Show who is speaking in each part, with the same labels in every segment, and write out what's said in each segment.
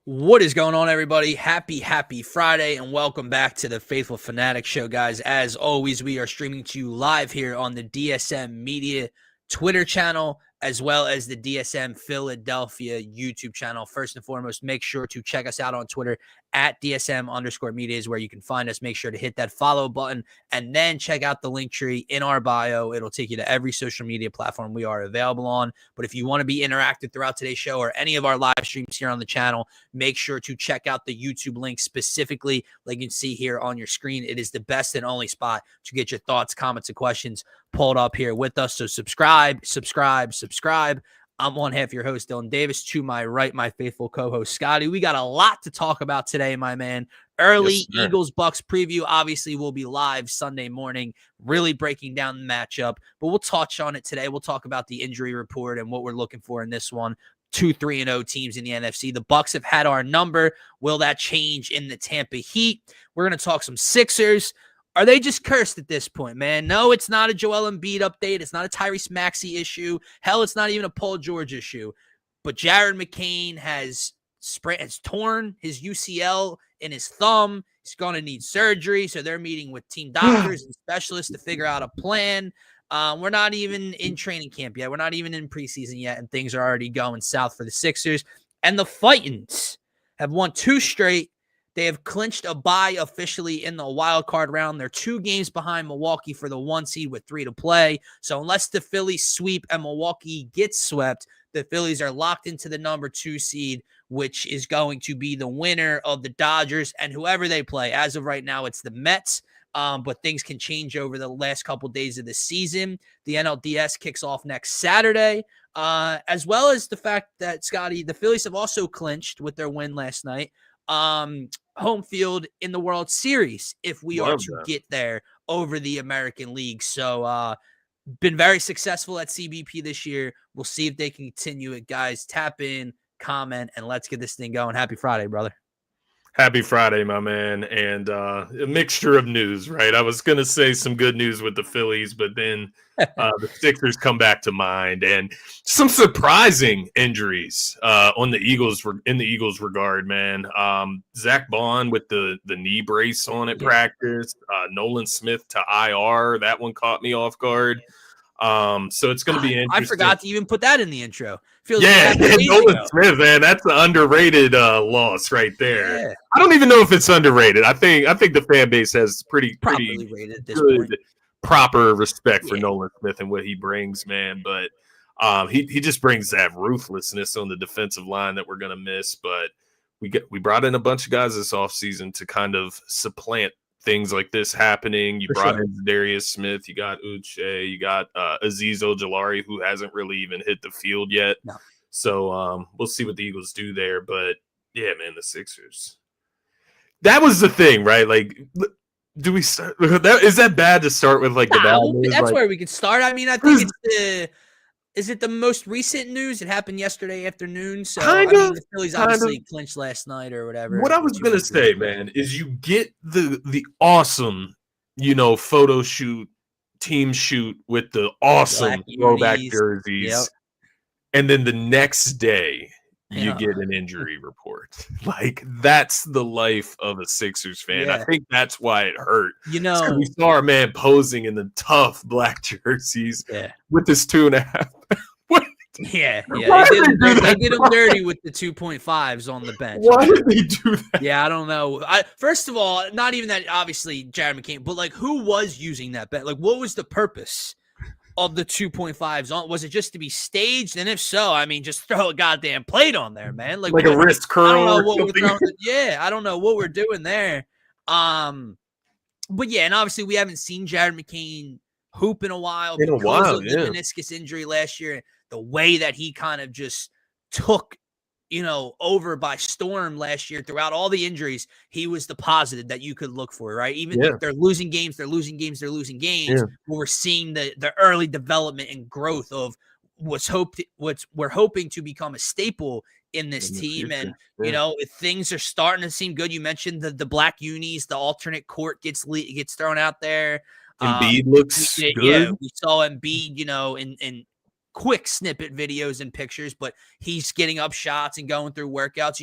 Speaker 1: What is going on, everybody? Happy Friday, and welcome back to the Phaithful Phanatics show, guys. As always, we are streaming to you live here on the DSM-Media Twitter channel, as well as the DSM Philadelphia YouTube channel. First and foremost, make sure to check us out on Twitter at DSM_media is where you can find us. Make sure to hit that follow button and then check out the link tree in our bio. It'll take you to every social media platform we are available on. But if you want to be interactive throughout today's show or any of our live streams here on the channel, make sure to check out the YouTube link specifically, like you can see here on your screen. It is the best and only spot to get your thoughts, comments, and questions pulled up here with us. So subscribe. I'm one half your host, Dylan Davis. To my right, my faithful co-host, Scotty. We got a lot to talk about today, my man. Early Eagles Bucs preview. Obviously, we'll be live Sunday morning, really breaking down the matchup. But we'll touch on it today. We'll talk about the injury report and what we're looking for in this one. 2-3-0 teams in the NFC. The Bucs have had our number. Will that change in the Tampa Heat? We're going to talk some Sixers. Are they just cursed at this point, man? No, it's not a Joel Embiid update. It's not a Tyrese Maxey issue. Hell, it's not even a Paul George issue. But Jared McCain has torn his UCL in his thumb. He's going to need surgery. So they're meeting with team doctors and specialists to figure out a plan. We're not even in training camp yet. We're not even in preseason yet, and things are already going south for the Sixers. And the Titans have won 2 straight. They have clinched a bye officially in the wild card round. They're 2 games behind Milwaukee for the 1 seed with 3 to play. So unless the Phillies sweep and Milwaukee gets swept, the Phillies are locked into the number 2 seed, which is going to be the winner of the Dodgers and whoever they play. As of right now, it's the Mets. But things can change over the last couple of days of the season. The NLDS kicks off next Saturday, as well as the fact that, Scotty, the Phillies have also clinched with their win last night. Home field in the World Series if we are to get there over the American League. So been very successful at CBP this year. We'll see if they can continue it, guys. Tap in, comment, and let's get this thing going. Happy Friday, brother.
Speaker 2: Happy Friday, my man, and a mixture of news, right? I was going to say some good news with the Phillies, but then the Sixers come back to mind, and some surprising injuries in the Eagles regard, man. Zach Bond with the knee brace on at practice, Nolan Smith to IR. That one caught me off guard. So it's going to be interesting.
Speaker 1: I forgot to even put that in the intro.
Speaker 2: Nolan Smith, man, that's an underrated loss right there. Yeah. I don't even know if it's underrated. I think the fan base has pretty
Speaker 1: rated at this
Speaker 2: good,
Speaker 1: point.
Speaker 2: Proper respect for Nolan Smith and what he brings, man. But he just brings that ruthlessness on the defensive line that we're going to miss. But we brought in a bunch of guys this offseason to kind of supplant things like this happening. You brought in Darius Smith, you got Uche, you got Azeez Ojulari, who hasn't really even hit the field yet.
Speaker 1: No.
Speaker 2: So we'll see what the Eagles do there. But yeah, man, the Sixers. That was the thing, right? Like, do we start? Is that bad to start with? Like the bad news?
Speaker 1: That's where we can start. I mean, I think it's Is it the most recent news? It happened yesterday afternoon. So the Phillies obviously clinched last night or whatever.
Speaker 2: What I was gonna say, man, is you get the awesome, photo shoot, team shoot with the awesome throwback jerseys, and then the next day you get an injury report. Like, that's the life of a Sixers fan. I think that's why it hurt. We saw our man posing in the tough black jerseys with his 2.5.
Speaker 1: Yeah. They did him dirty with the 2.5s on the bench.
Speaker 2: Why did they do that?
Speaker 1: Yeah, I don't know. First of all, not even that, obviously, Jared McCain, but, like, who was using that bet? Like, what was the purpose of the 2.5s on? Was it just to be staged? And if so, I mean, just throw a goddamn plate on there, man. Like
Speaker 2: a wrist curl.
Speaker 1: I don't know what we're throwing. I don't know what we're doing there. But yeah, and obviously we haven't seen Jared McCain hoop in a while because of the meniscus injury last year. The way that he kind of just took, over by storm last year throughout all the injuries, he was the positive that you could look for, right? Even if they're losing games.
Speaker 2: Yeah.
Speaker 1: We're seeing the early development and growth of what we're hoping to become a staple in this team. And, if things are starting to seem good, you mentioned the black unis, the alternate court gets thrown out there.
Speaker 2: Embiid looks good.
Speaker 1: Yeah, we saw Embiid, in quick snippet videos and pictures, but he's getting up shots and going through workouts.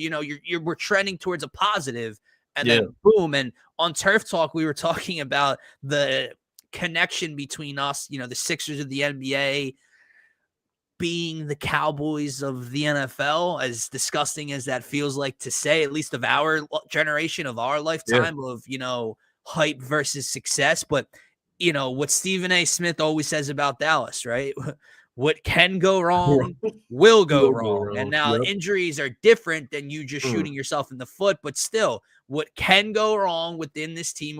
Speaker 1: We're trending towards a positive, and then boom. And on Turf Talk, we were talking about the connection between us, the Sixers of the NBA being the Cowboys of the NFL, as disgusting as that feels like to say, at least of our generation, of our lifetime, of, hype versus success. But, what Stephen A. Smith always says about Dallas, right? What can go wrong will go wrong. And now injuries are different than you just shooting yourself in the foot, but still, what can go wrong within this team,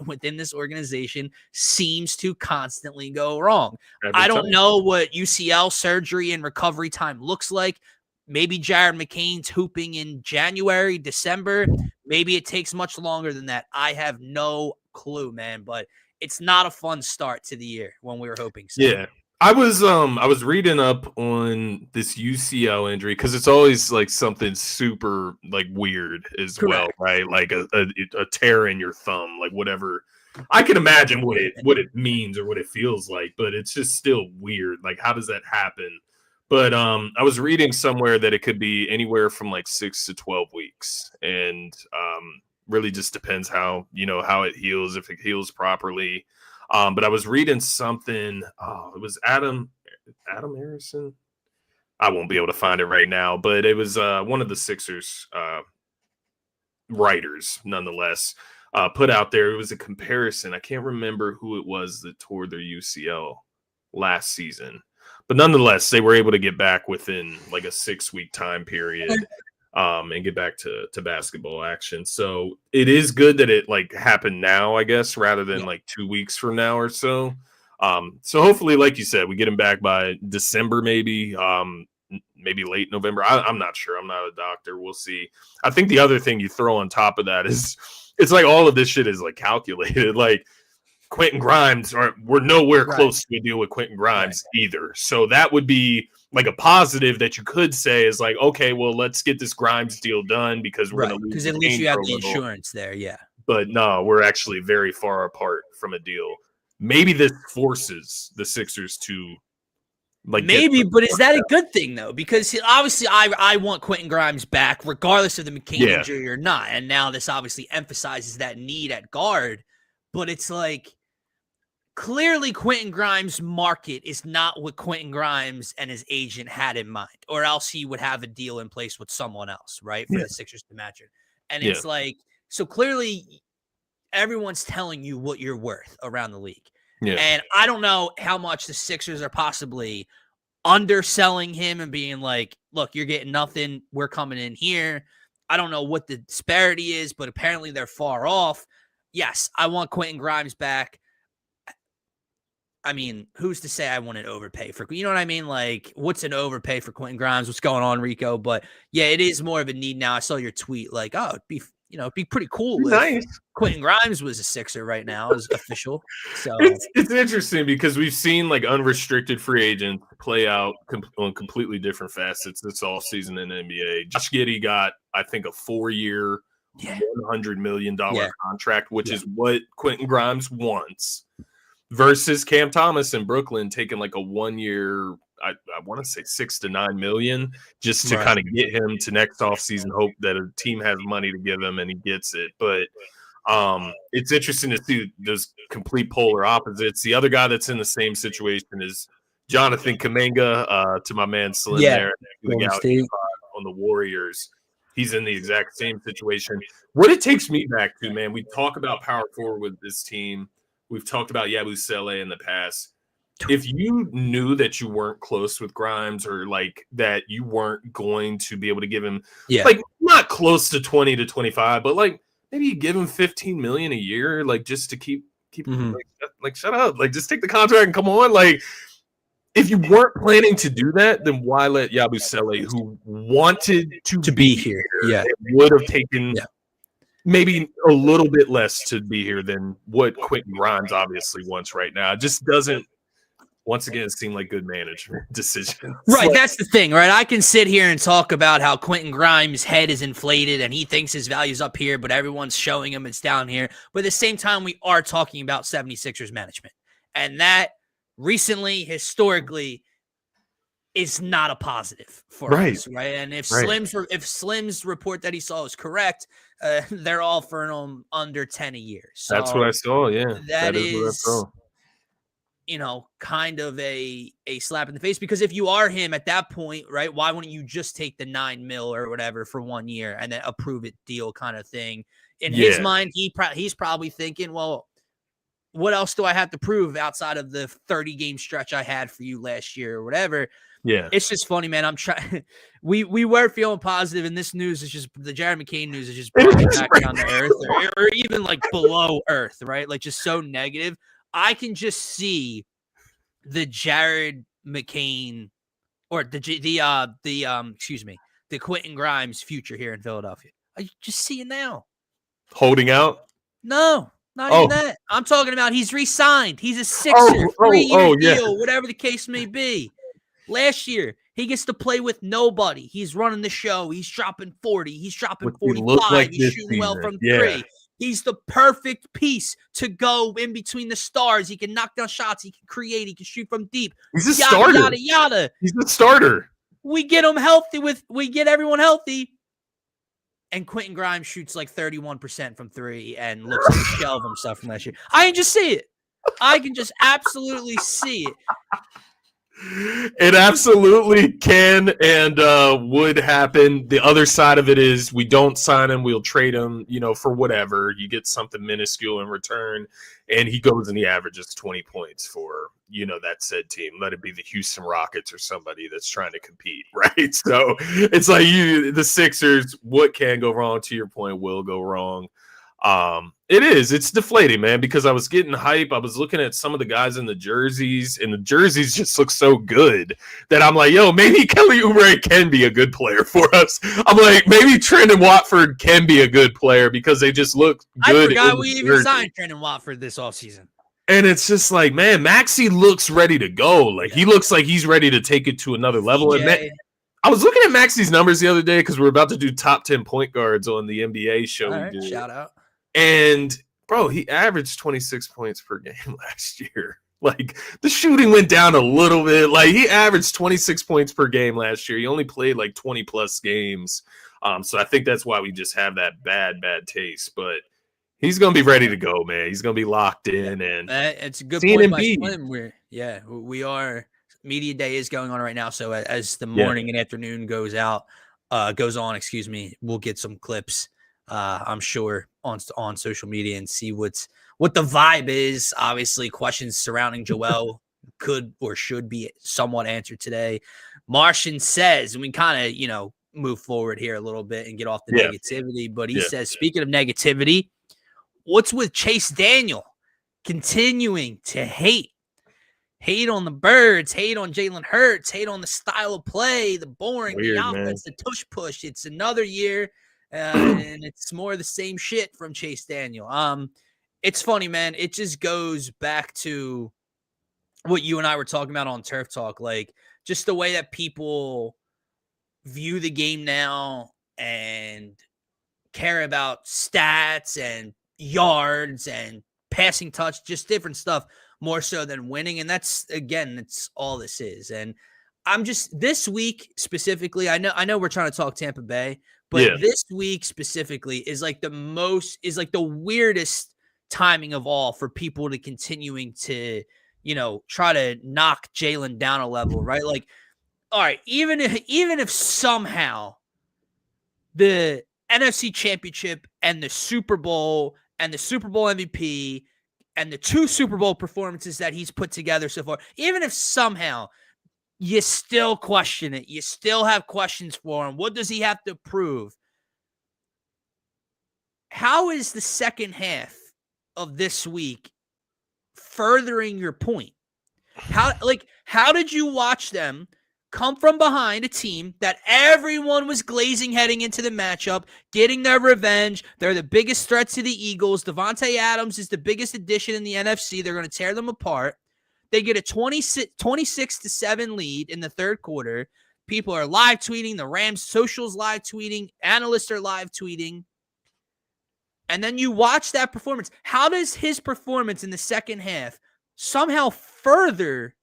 Speaker 1: within this organization, seems to constantly go wrong. I don't know what UCL surgery and recovery time looks like. Maybe Jared McCain's hooping in January, December. Maybe it takes much longer than that. I have no clue, man, but it's not a fun start to the year when we were hoping so.
Speaker 2: Yeah. I was reading up on this UCL injury because it's always like something super like weird as well, right? Like a tear in your thumb, like whatever. I can imagine what it means or what it feels like, but it's just still weird. Like, how does that happen? But I was reading somewhere that it could be anywhere from like 6 to 12 weeks, and really just depends how it heals, if it heals properly. But I was reading something. It was Adam Harrison. I won't be able to find it right now, but it was one of the Sixers writers, nonetheless, put out there. It was a comparison. I can't remember who it was that tore their UCL last season, but nonetheless, they were able to get back within like a 6-week time period. And get back to basketball action. So it is good that it like happened now, I guess, rather than like 2 weeks from now or so. So hopefully, like you said, we get him back by December, maybe late November. I'm not sure. I'm not a doctor. We'll see. I think the other thing you throw on top of that is it's like all of this shit is like calculated. Like Quentin Grimes, we're nowhere close to a deal with Quentin Grimes either. So that would be like a positive that you could say is like, okay, well, let's get this Grimes deal done because we're going to lose.
Speaker 1: Because at least you have the insurance there,
Speaker 2: But no, we're actually very far apart from a deal. Maybe this forces the Sixers to like.
Speaker 1: Maybe, but is that a good thing though? Because obviously, I want Quentin Grimes back, regardless of the McCain injury or not. And now this obviously emphasizes that need at guard. But it's like, clearly Quentin Grimes' market is not what Quentin Grimes and his agent had in mind, or else he would have a deal in place with someone else, right, for the Sixers to match it. And it's like, so clearly everyone's telling you what you're worth around the league. Yeah. And I don't know how much the Sixers are possibly underselling him and being like, look, you're getting nothing. We're coming in here. I don't know what the disparity is, but apparently they're far off. Yes, I want Quentin Grimes back. I mean, who's to say I wouldn't overpay for, you know what I mean? Like, what's an overpay for Quentin Grimes? What's going on, Rico? But yeah, it is more of a need now. I saw your tweet, like, oh, it'd be pretty cool if Quentin Grimes was a Sixer right now as official. So
Speaker 2: it's interesting because we've seen like unrestricted free agents play out on completely different facets this offseason in the NBA. Josh Giddey got, I think, a 4-year, $100 million contract, which is what Quentin Grimes wants, versus Cam Thomas in Brooklyn taking like a 1-year, I want to say $6 to $9 million, just to kind of get him to next offseason, hope that a team has money to give him and he gets it. But it's interesting to see those complete polar opposites. The other guy that's in the same situation is Jonathan Kuminga, to my man Slim there, on the Warriors. He's in the exact same situation. What it takes me back to, man, we talk about power forward with this team. We've talked about Yabusele in the past. If you knew that you weren't close with Grimes, or like that you weren't going to be able to give him like not close to 20 to 25, but like maybe you give him $15 million a year, like just to keep like shut up, like just take the contract and come on. Like, if you weren't planning to do that, then why let Yabusele, who wanted to be here, would have taken maybe a little bit less to be here than what Quentin Grimes obviously wants right now. It just doesn't, once again, seem like good management decisions.
Speaker 1: Right, that's the thing, right? I can sit here and talk about how Quentin Grimes' head is inflated and he thinks his value's up here, but everyone's showing him it's down here. But at the same time, we are talking about 76ers management. And that recently, historically, is not a positive for
Speaker 2: Right.
Speaker 1: us, right? And if
Speaker 2: Right.
Speaker 1: Slim's report that he saw is correct, they're offering him under 10 a year.
Speaker 2: That's what I
Speaker 1: So
Speaker 2: saw. Yeah,
Speaker 1: that
Speaker 2: that is what I
Speaker 1: is,
Speaker 2: saw.
Speaker 1: kind of a slap in the face, because if you are him at that point, right, why wouldn't you just take the 9 mil or whatever for 1 year and then approve it deal kind of thing? In his
Speaker 2: Yeah.
Speaker 1: mind, he's probably thinking, well, what else do I have to prove outside of the 30 game stretch I had for you last year or whatever?
Speaker 2: Yeah.
Speaker 1: It's just funny, man. I'm trying. We were feeling positive, and this news is just the Jared McCain news is just brought me back down to earth, or even like below earth, right? Like just so negative. I can just see the Jared McCain or the Quentin Grimes future here in Philadelphia. I just see it now.
Speaker 2: Holding out?
Speaker 1: No, not even that. I'm talking about he's re-signed. He's a Sixer, 3-year deal, whatever the case may be. Last year, he gets to play with nobody. He's running the show. He's dropping 40. He's dropping 45. He's shooting well from 3. He's the perfect piece to go in between the stars. He can knock down shots. He can create. He can shoot from deep.
Speaker 2: He's a starter.
Speaker 1: Yada, yada.
Speaker 2: He's a starter.
Speaker 1: We get him healthy. We get everyone healthy. And Quentin Grimes shoots like 31% from 3 and looks like a shell of himself from last year. I can just see it. I can just absolutely see it.
Speaker 2: It absolutely can and would happen. The other side of it is we don't sign him. We'll trade him, for whatever. You get something minuscule in return, and he goes and he averages 20 points for, that said team. Let it be the Houston Rockets or somebody that's trying to compete, right? So it's like the Sixers, what can go wrong, to your point, will go wrong. It's deflating, man, because I was getting hype. I was looking at some of the guys in the jerseys, and the jerseys just look so good that I'm like, yo, maybe Kelly Oubre can be a good player for us. I'm like, maybe Trendon Watford can be a good player because they just look good.
Speaker 1: I forgot we even signed Trendon Watford this offseason.
Speaker 2: And it's just like, man, Maxey looks ready to go. Like, he looks like he's ready to take it to another level. And I was looking at Maxey's numbers the other day because we're about to do top 10 point guards on the NBA show.
Speaker 1: All right, shout out.
Speaker 2: And, bro, he averaged 26 points per game last year. Like, the shooting went down a little bit. Like, he averaged 26 points per game last year. He only played, like, 20-plus games. So I think that's why we just have that bad taste. But he's going to be ready to go, man. He's going to be locked in. And
Speaker 1: it's a good point by Slim. We are – media day is going on right now. So as the morning and afternoon goes on, we'll get some clips, I'm sure, on social media and see what the vibe is. Obviously, questions surrounding Joel could or should be somewhat answered today. Martian says, and we kind of, move forward here a little bit and get off the negativity, but he says, speaking of negativity, what's with Chase Daniel continuing to hate on the Birds, hate on Jalen Hurts, hate on the style of play, the boring, the offense, the tush push. It's another year, and it's more of the same shit from Chase Daniel. It's funny, man. It just goes back to what you and I were talking about on Turf Talk, like just the way that people view the game now and care about stats and yards and passing touch, just different stuff, more so than winning. And that's all this is. And I'm just, this week specifically, I know we're trying to talk Tampa Bay, but this week specifically is like the weirdest timing of all for people to continuing to, try to knock Jalen down a level, right? Like, all right, even if somehow the NFC Championship and the Super Bowl and the Super Bowl MVP and the 2 Super Bowl performances that he's put together so far, even if somehow you still question it, you still have questions for him, what does he have to prove? How is the second half of this week furthering your point? How did you watch them come from behind a team that everyone was glazing heading into the matchup, getting their revenge? They're the biggest threat to the Eagles. Devontae Adams is the biggest addition in the NFC. They're going to tear them apart. They get a 26-7 lead in the third quarter. People are live tweeting. The Rams socials live tweeting. Analysts are live tweeting. And then you watch that performance. How does his performance in the second half somehow further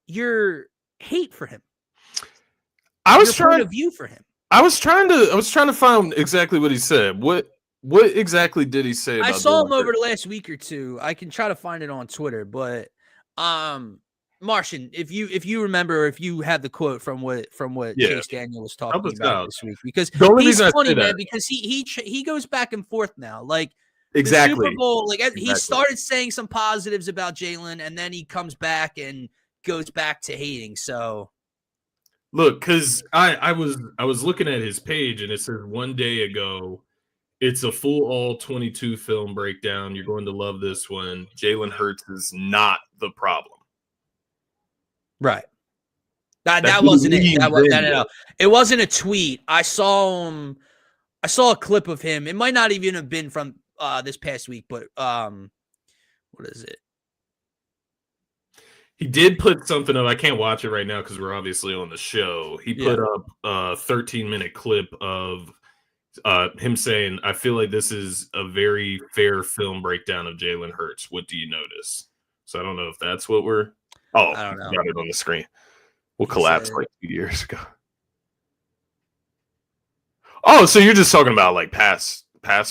Speaker 1: your hate for him?
Speaker 2: was
Speaker 1: point of view for him.
Speaker 2: I was trying to find exactly what he said. What exactly did he say about
Speaker 1: I saw him over the last week or two. I can try to find it on Twitter, but Martian, if you remember, if you had the quote from what Chase Daniel was talking about this week, because
Speaker 2: the only
Speaker 1: he's
Speaker 2: reason
Speaker 1: funny,
Speaker 2: I say
Speaker 1: man,
Speaker 2: that,
Speaker 1: because he goes back and forth now. Like
Speaker 2: exactly.
Speaker 1: the Super Bowl, he started saying some positives about Jalen, and then he comes back and goes back to hating. So
Speaker 2: look, because I was looking at his page, and it says one day ago, it's a full all 22 film breakdown. You're going to love this one. Jalen Hurts is not the problem.
Speaker 1: Right. That wasn't it. No. It wasn't a tweet. I saw a clip of him. It might not even have been from this past week, but what is it?
Speaker 2: He did put something up. I can't watch it right now because we're obviously on the show. He put up a 13-minute clip of him saying, "I feel like this is a very fair film breakdown of Jalen Hurts. What do you notice?" So I don't know if that's what we're. Oh, I don't know. Got it on the screen. We'll collapse like 2 years ago. Oh, so you're just talking about like pass?
Speaker 1: I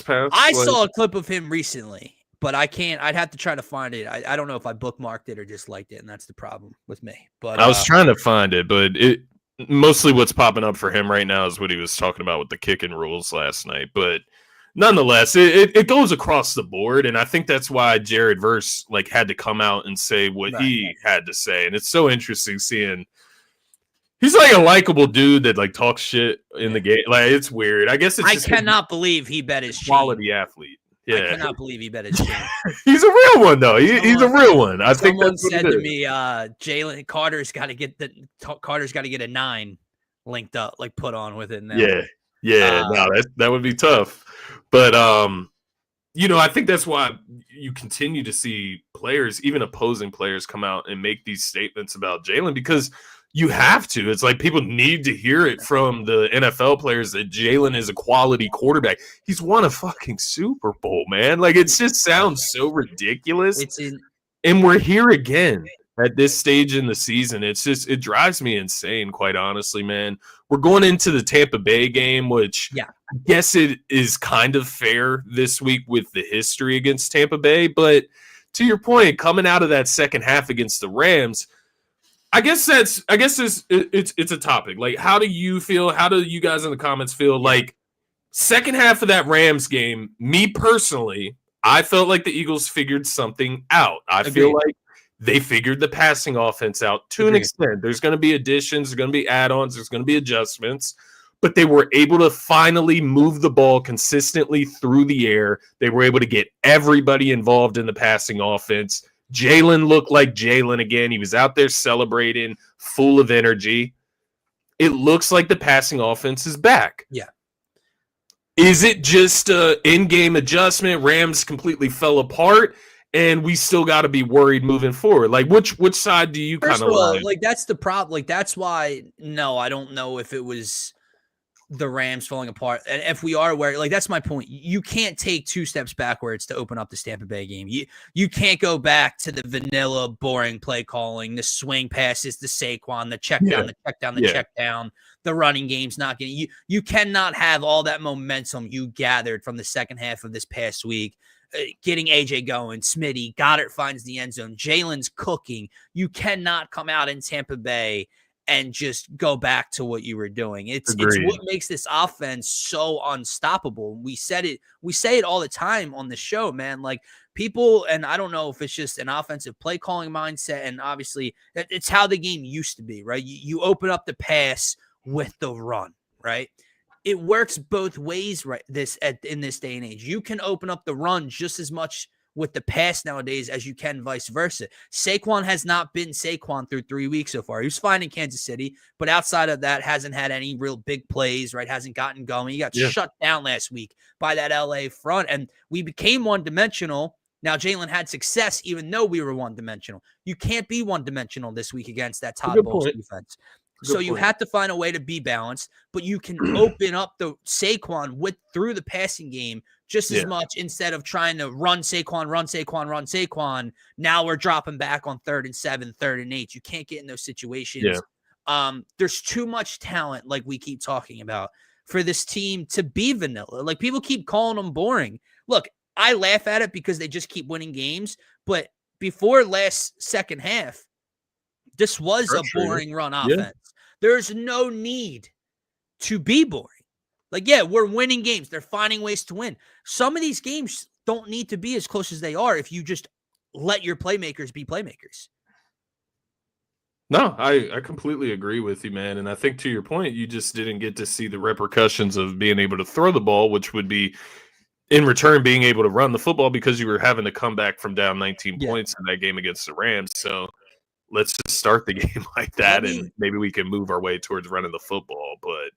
Speaker 1: saw a clip of him recently, but I can't. I'd have to try to find it. I don't know if I bookmarked it or just liked it, and that's the problem with me. But
Speaker 2: I was trying to find it, but mostly what's popping up for him right now is what he was talking about with the kicking rules last night. But nonetheless, it goes across the board, and I think that's why Jared Verse had to come out and say what he had to say, and it's so interesting seeing. He's like a likable dude that talks shit in the game. It's weird. I guess it's.
Speaker 1: I cannot believe he bet his
Speaker 2: quality athlete. Yeah,
Speaker 1: I cannot believe he bet his chain.
Speaker 2: He's a real one, though. He's a real one. I think that's what
Speaker 1: said to me, Jalen Carter's got to get a 9 linked up, put on with it now.
Speaker 2: Yeah. No, that would be tough. But I think that's why you continue to see players, even opposing players, come out and make these statements about Jalen because you have to. It's like people need to hear it from the NFL players that Jalen is a quality quarterback. He's won a fucking Super Bowl, man. It just sounds so ridiculous. And we're here again at this stage in the season. It drives me insane, quite honestly, man. We're going into the Tampa Bay game, which I guess it is kind of fair this week with the history against Tampa Bay. But to your point, coming out of that second half against the Rams, I guess it's a topic. How do you feel? How do you guys in the comments feel? Second half of that Rams game, me personally, I felt like the Eagles figured something out. I feel like they figured the passing offense out to an extent. There's going to be additions, there's going to be add-ons, there's going to be adjustments, but they were able to finally move the ball consistently through the air. They were able to get everybody involved in the passing offense. Jalen looked like Jalen again. He was out there celebrating, full of energy. It looks like the passing offense is back.
Speaker 1: Yeah.
Speaker 2: Is it just an in-game adjustment? Rams completely fell apart, and we still got to be worried moving forward. Which side do you kind of like?
Speaker 1: That's the problem. That's why, no, I don't know if it was the Rams falling apart. And if we are aware, that's my point. You can't take 2 steps backwards to open up the Tampa Bay game. You can't go back to the vanilla, boring play calling, the swing passes, the Saquon, the check down, check down, the running game's not getting you cannot have all that momentum you gathered from the second half of this past week. Getting AJ going, Smitty, Goddard finds the end zone, Jalen's cooking. You cannot come out in Tampa Bay and just go back to what you were doing. It's what makes this offense so unstoppable. We say it all the time on the show, man. People, and I don't know if it's just an offensive play calling mindset, and obviously it's how the game used to be, right? You open up the pass with the run, right? It works both ways, right? In this day and age, you can open up the run just as much with the pass nowadays as you can vice versa. Saquon has not been Saquon through 3 weeks so far. He was fine in Kansas City, but outside of that, hasn't had any real big plays, right? Hasn't gotten going. He got shut down last week by that LA front, and we became one-dimensional. Now, Jalen had success even though we were one-dimensional. You can't be one-dimensional this week against that Todd Bowles defense. So you have to find a way to be balanced, but you can open up the Saquon through the passing game just as much instead of trying to run Saquon. Now we're dropping back on 3rd and 7, 3rd and 8. You can't get in those situations There's too much talent, like we keep talking about, for this team to be vanilla. Like, people keep calling them boring. Look, I laugh at it because they just keep winning games, but before last second half, this was a boring run offense. There's no need to be boring. Like, yeah, we're winning games. They're finding ways to win. Some of these games don't need to be as close as they are if you just let your playmakers be playmakers.
Speaker 2: No, I completely agree with you, man. And I think to your point, you just didn't get to see the repercussions of being able to throw the ball, which would be in return being able to run the football because you were having to come back from down 19 points in that game against the Rams. So let's just start the game like that, and maybe we can move our way towards running the football. But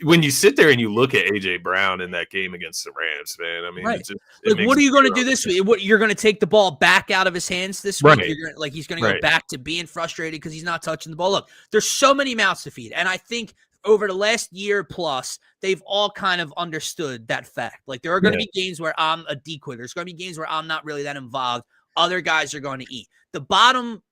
Speaker 2: when you sit there and you look at A.J. Brown in that game against the Rams, man, I mean,
Speaker 1: what are you going to do this week? What, you're going to take the ball back out of his hands this week? He's going to go back to being frustrated because he's not touching the ball. Look, there's so many mouths to feed, and I think over the last year plus, they've all kind of understood that fact. Like, there are going to be games where I'm a decoy. There's going to be games where I'm not really that involved. Other guys are going to eat. The bottom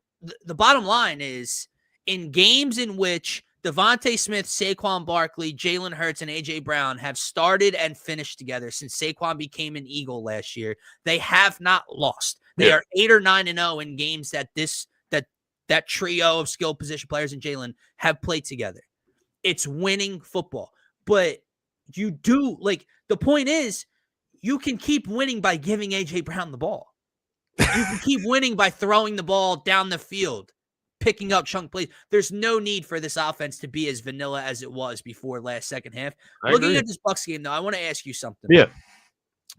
Speaker 1: line is, in games in which Devontae Smith, Saquon Barkley, Jalen Hurts, and A.J. Brown have started and finished together since Saquon became an Eagle last year, they have not lost. They are 8 or 9-0 in games that trio of skill position players and Jalen have played together. It's winning football. But you do, like, the point is, you can keep winning by giving A.J. Brown the ball. You can keep winning by throwing the ball down the field, picking up chunk plays. There's no need for this offense to be as vanilla as it was before last second half. Looking at this Bucs game, though, I want to ask you something.
Speaker 2: Yeah.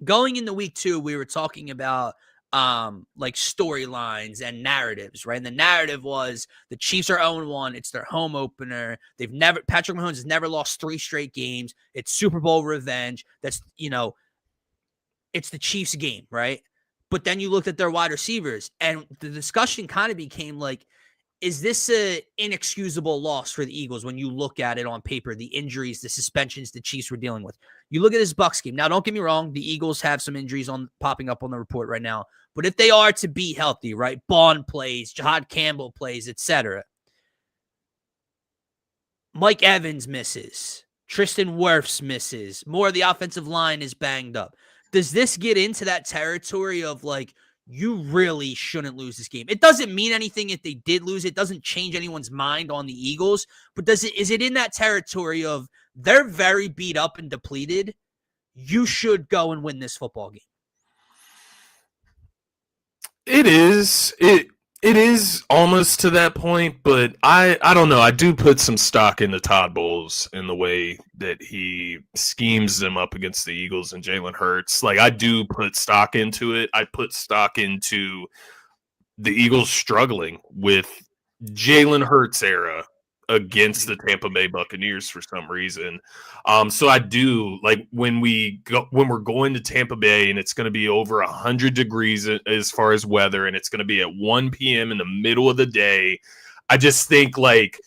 Speaker 1: Going into week 2, we were talking about like storylines and narratives, right? And the narrative was the Chiefs are 0-1. It's their home opener. Patrick Mahomes has never lost 3 straight games. It's Super Bowl revenge. That's, it's the Chiefs game, right? But then you looked at their wide receivers, and the discussion kind of became like, is this an inexcusable loss for the Eagles when you look at it on paper, the injuries, the suspensions the Chiefs were dealing with? You look at this Bucs game. Now, don't get me wrong. The Eagles have some injuries popping up on the report right now. But if they are to be healthy, right, Bond plays, Jahad Campbell plays, etc. Mike Evans misses. Tristan Wirfs misses. More of the offensive line is banged up. Does this get into that territory of, like, you really shouldn't lose this game? It doesn't mean anything if they did lose. It doesn't change anyone's mind on the Eagles. But is it in that territory of, they're very beat up and depleted, you should go and win this football game?
Speaker 2: It is. It is almost to that point, but I don't know. I do put some stock into Todd Bowles in the way that he schemes them up against the Eagles and Jalen Hurts. Like, I do put stock into it. I put stock into the Eagles struggling with Jalen Hurts era against the Tampa Bay Buccaneers for some reason. So I do, like, when we're going to Tampa Bay and it's going to be over 100 degrees as far as weather, and it's going to be at 1 p.m. in the middle of the day, I just think, like,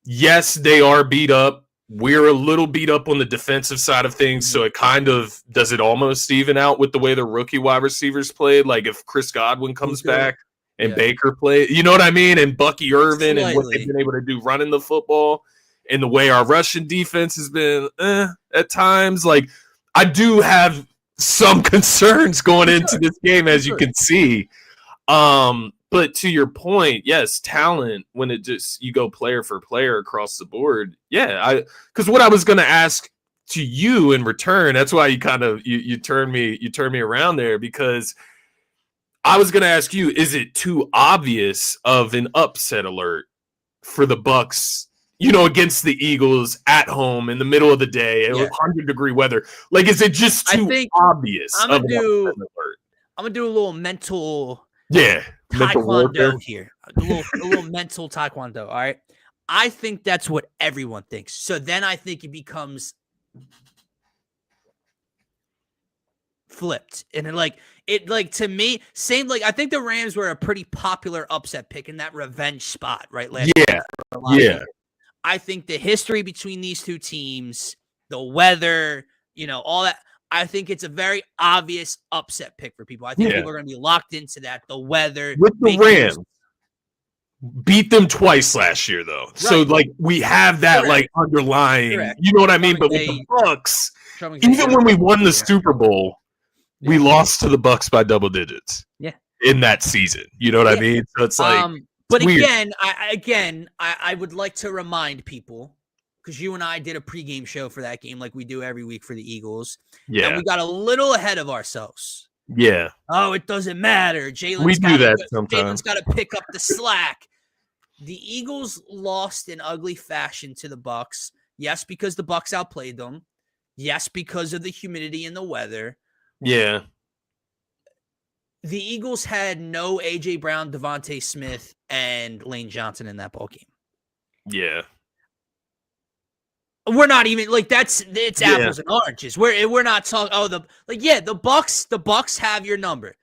Speaker 2: yes, they are beat up. We're a little beat up on the defensive side of things, so it kind of does it almost even out with the way the rookie wide receivers played. Like, if Chris Godwin comes back and Baker play, you know what I mean? And Bucky Irvin and what they've been able to do running the football, and the way our Russian defense has been at times. Like, I do have some concerns going into this game, as you can see. But to your point, yes, talent, when it just, you go player for player across the board. Yeah, because what I was going to ask to you in return, that's why you kind of, you turn me around there, because I was going to ask you, is it too obvious of an upset alert for the Bucs, against the Eagles at home in the middle of the day, 100-degree weather? Like, is it just too obvious? I'm going
Speaker 1: to do a little mental
Speaker 2: taekwondo
Speaker 1: here. A little mental taekwondo, all right? I think that's what everyone thinks. So then I think it becomes flipped, and to me, same, like, I think the Rams were a pretty popular upset pick in that revenge spot, right? I think the history between these two teams, the weather, all that, I think it's a very obvious upset pick for people. I think people are going to be locked into that. The weather
Speaker 2: with the Rams. beat them twice last year, though. Right. So, like, we have that, like, underlying, you know what I mean? But with the Bucs, even when we won the Super Bowl, we lost to the Bucs by double digits.
Speaker 1: Yeah.
Speaker 2: In that season. You know what I mean? So it's like,
Speaker 1: but again, I would like to remind people, because you and I did a pregame show for that game like we do every week for the Eagles. Yeah. And we got a little ahead of ourselves.
Speaker 2: Yeah.
Speaker 1: Oh, it doesn't matter. Jalen's got to pick up the slack. The Eagles lost in ugly fashion to the Bucs. Yes, because the Bucs outplayed them. Yes, because of the humidity and the weather.
Speaker 2: Yeah.
Speaker 1: The Eagles had no A.J. Brown, Devontae Smith, and Lane Johnson in that ball game.
Speaker 2: Yeah.
Speaker 1: We're not even like it's apples and oranges. We're not talking. The Bucs have your number.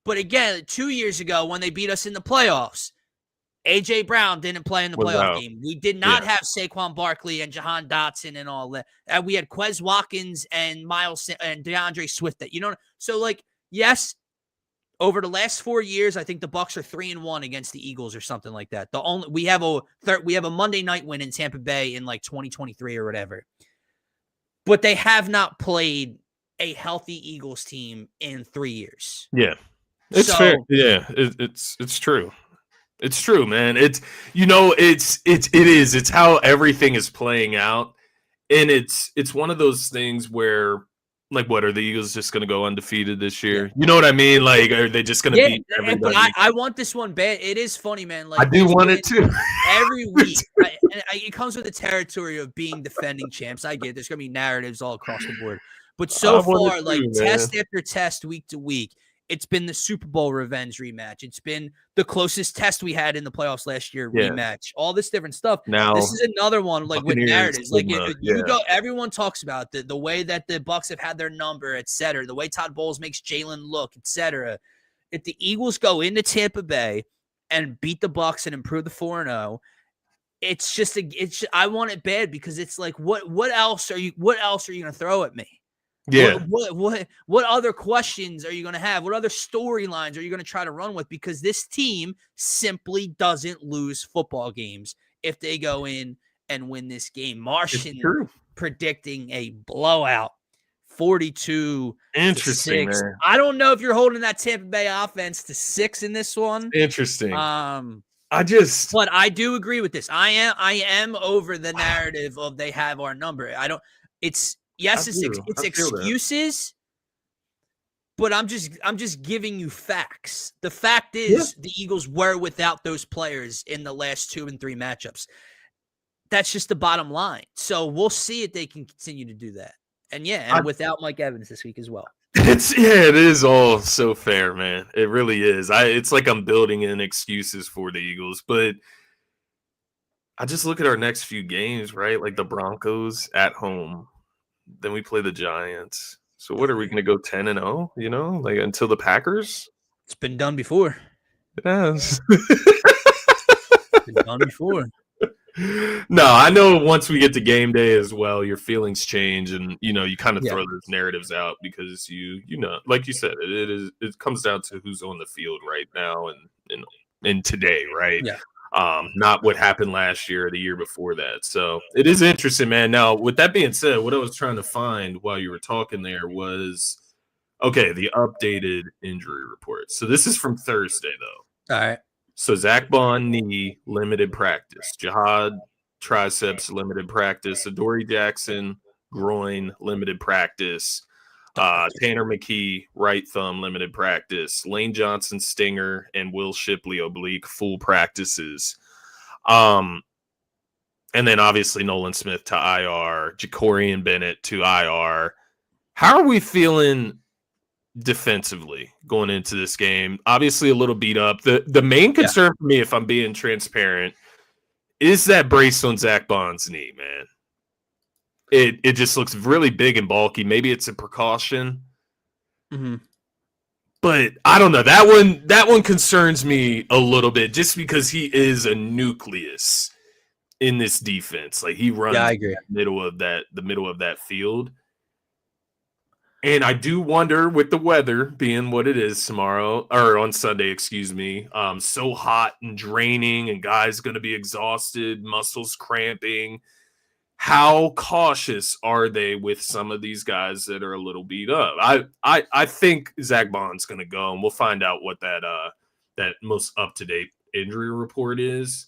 Speaker 1: But again, 2 years ago when they beat us in the playoffs, A.J. Brown didn't play in the playoff game. We did not have Saquon Barkley and Jahan Dotson and all that. We had Quez Watkins and Miles and DeAndre Swift. So like yes. Over the last 4 years, I think the Bucs are 3-1 against the Eagles or something like that. We have a Monday night win in Tampa Bay in like 2023 or whatever. But they have not played a healthy Eagles team in 3 years.
Speaker 2: Yeah. It's fair. Yeah, it's true. It's true, man. It is. It's how everything is playing out. And it's one of those things where, like, what are the Eagles just going to go undefeated this year? You know what I mean? Like, are they just going to beat everybody?
Speaker 1: But I want this one bad. It is funny, man. Like,
Speaker 2: I do want it too.
Speaker 1: Every week, right? And it comes with the territory of being defending champs. I get it. There's going to be narratives all across the board. But so far, like, test after test, week to week, it's been the Super Bowl revenge rematch. It's been the closest test we had in the playoffs last year rematch. All this different stuff. Now this is another one, like, with narratives. Like everyone talks about the way that the Bucs have had their number, etc. The way Todd Bowles makes Jalen look, etc. If the Eagles go into Tampa Bay and beat the Bucs and improve the 4-0, I want it bad because it's like what else are you going to throw at me?
Speaker 2: Yeah.
Speaker 1: What other questions are you going to have? What other storylines are you going to try to run with? Because this team simply doesn't lose football games if they go in and win this game. Martian predicting a blowout, 42.
Speaker 2: Interesting, man.
Speaker 1: I don't know if you're holding that Tampa Bay offense to 6 in this one.
Speaker 2: Interesting.
Speaker 1: But I do agree with this. I am over the narrative of they have our number. It's excuses, but I'm just giving you facts. The fact is the Eagles were without those players in the last 2 and 3 matchups. That's just the bottom line. So we'll see if they can continue to do that. And without Mike Evans this week as well.
Speaker 2: It is all so fair, man. It really is. It's like I'm building in excuses for the Eagles, but I just look at our next few games, right? Like the Broncos at home. Then we play the Giants. So what are we going to go 10-0, like until the Packers?
Speaker 1: It's been done before.
Speaker 2: It has.
Speaker 1: It's been done before.
Speaker 2: No, I know once we get to game day as well, your feelings change and, you kind of throw those narratives out because like you said, it comes down to who's on the field right now and today, right?
Speaker 1: Yeah.
Speaker 2: Not what happened last year or the year before that. So it is interesting, man. Now, with that being said, what I was trying to find while you were talking there was, the updated injury report. So this is from Thursday, though.
Speaker 1: All right.
Speaker 2: So Zach Bond, knee, limited practice. Jihad, triceps, limited practice. Adoree Jackson, groin, limited practice. Tanner McKee, right thumb, limited practice. Lane Johnson, stinger, and Will Shipley, oblique, full practices. And then obviously Nolan Smith to IR, Jacorian Bennett to IR. How are we feeling defensively going into this game? Obviously a little beat up. The main concern for me, if I'm being transparent, is that brace on Zach Bond's knee, man. It just looks really big and bulky. Maybe it's a precaution.
Speaker 1: Mm-hmm.
Speaker 2: But I don't know. That one concerns me a little bit just because he is a nucleus in this defense. Like he runs
Speaker 1: I agree.
Speaker 2: the middle of that field. And I do wonder, with the weather being what it is tomorrow, or on Sunday, excuse me, so hot and draining, and guys going to be exhausted, muscles cramping. How cautious are they with some of these guys that are a little beat up? I think Zach Bond's going to go, and we'll find out what that most up to date injury report is.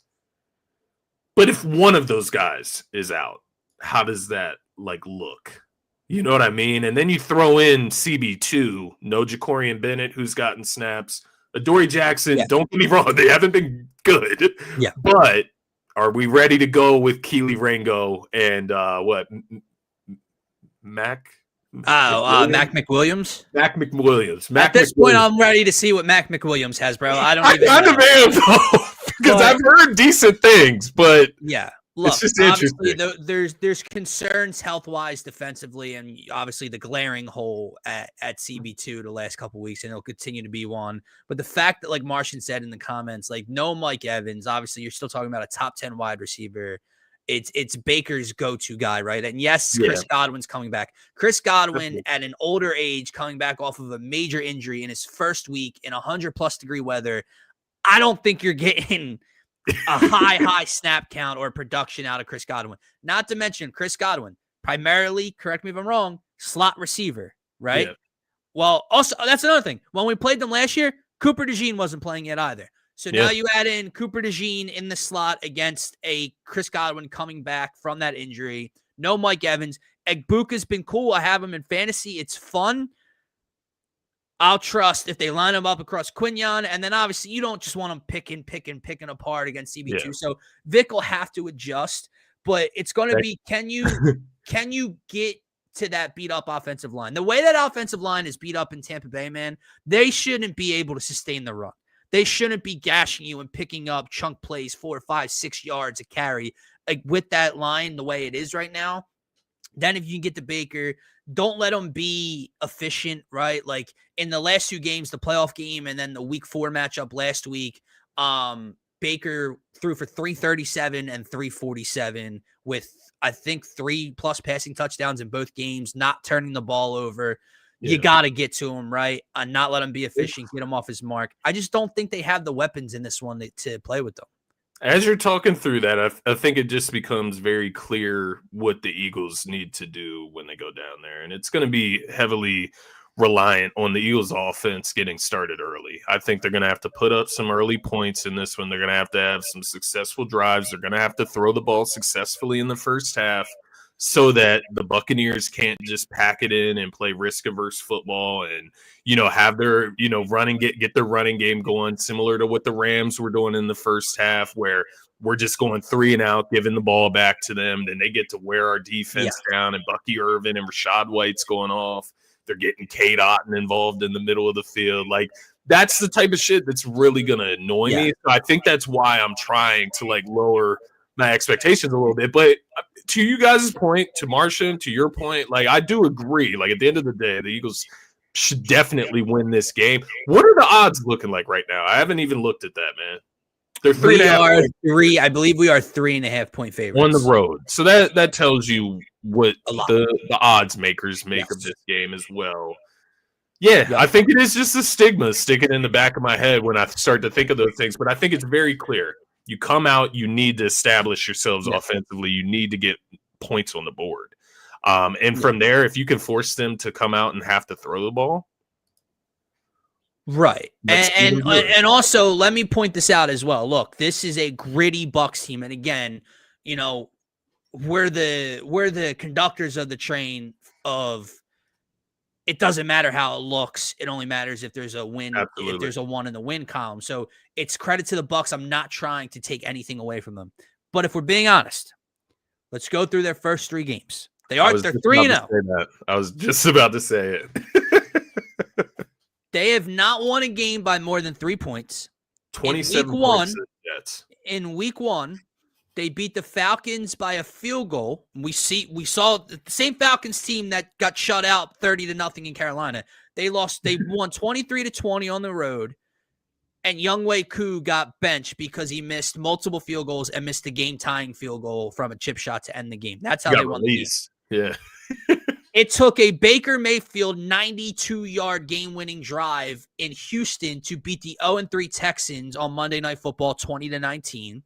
Speaker 2: But if one of those guys is out, how does that look? You know what I mean? And then you throw in CB2, no Jacorian Bennett, who's gotten snaps. Adoree Jackson, don't get me wrong, they haven't been good.
Speaker 1: Yeah.
Speaker 2: But are we ready to go with Keely Rango and Mac
Speaker 1: McWilliams?
Speaker 2: Mac McWilliams.
Speaker 1: At this point, I'm ready to see what Mac McWilliams has, bro. I kind
Speaker 2: of am, though, because I've heard decent things, but
Speaker 1: yeah. Look,
Speaker 2: it's just interesting.
Speaker 1: There's concerns health-wise defensively, and obviously the glaring hole at CB2 the last couple of weeks, and it'll continue to be one. But the fact that, like Martian said in the comments, no Mike Evans, obviously you're still talking about a top 10 wide receiver. It's Baker's go-to guy, right? And yes, Chris Godwin's coming back. Chris Godwin at an older age, coming back off of a major injury in his first week in 100+ degree weather. I don't think you're getting a high snap count or production out of Chris Godwin. Not to mention Chris Godwin, primarily, correct me if I'm wrong, slot receiver, right? Yeah. Well, also, that's another thing. When we played them last year, Cooper DeJean wasn't playing yet either. So now you add in Cooper DeJean in the slot against a Chris Godwin coming back from that injury. No Mike Evans. Egbuka's been cool. I have him in fantasy. It's fun. I'll trust if they line them up across Quinyon, and then obviously you don't just want them picking apart against CB2. Yeah. So Vic will have to adjust, but it's going to be, can you get to that beat up offensive line? The way that offensive line is beat up in Tampa Bay, man, they shouldn't be able to sustain the run. They shouldn't be gashing you and picking up chunk plays 4, 5, 6 yards a carry with that line the way it is right now. Then if you can get to Baker, don't let them be efficient, right? Like in the last 2 games, the playoff game and then the week 4 matchup last week, Baker threw for 337 and 347 with, I think, 3+ passing touchdowns in both games, not turning the ball over. Yeah. You got to get to him, right? And not let him be efficient, get him off his mark. I just don't think they have the weapons in this one to play with them.
Speaker 2: As you're talking through that, I think it just becomes very clear what the Eagles need to do when they go down there. And it's going to be heavily reliant on the Eagles offense getting started early. I think they're going to have to put up some early points in this one. They're going to have some successful drives. They're going to have to throw the ball successfully in the first half so that the Buccaneers can't just pack it in and play risk-averse football and, have their, get their running game going, similar to what the Rams were doing in the first half, where we're just going 3 and out, giving the ball back to them. Then they get to wear our defense down, and Bucky Irvin and Rashad White's going off. They're getting Cade Otton involved in the middle of the field. That's the type of shit that's really going to annoy me. So I think that's why I'm trying to, lower my expectations a little bit. But to you guys' point, to Martian, to your point, I do agree. At the end of the day, the Eagles should definitely win this game. What are the odds looking like right now? I haven't even looked at that, man. They're 3.5.
Speaker 1: I believe we are 3.5 point favorites
Speaker 2: on the road. So that tells you what the odds makers make of this game as well. Yeah, I think it is just a stigma sticking in the back of my head when I start to think of those things. But I think it's very clear. You come out, you need to establish yourselves offensively. You need to get points on the board. And from there, if you can force them to come out and have to throw the ball.
Speaker 1: Right. And also, let me point this out as well. Look, this is a gritty Bucs team. And again, we're the conductors of the train of it doesn't matter how it looks. It only matters if there's a win, if there's a 1 in the win column. So it's credit to the Bucs. I'm not trying to take anything away from them. But if we're being honest, let's go through their first 3 games. They're 3-0.
Speaker 2: I was just about to say it.
Speaker 1: They have not won a game by more than 3 points.
Speaker 2: 27 points.
Speaker 1: In week 1, they beat the Falcons by a field goal. We saw the same Falcons team that got shut out 30-0 in Carolina. They won 23-20 on the road. And Younghoe Koo got benched because he missed multiple field goals and missed a game-tying field goal from a chip shot to end the game. That's how they won the game.
Speaker 2: Yeah.
Speaker 1: It took a Baker Mayfield 92-yard game-winning drive in Houston to beat the 0-3 Texans on Monday Night Football 20-19.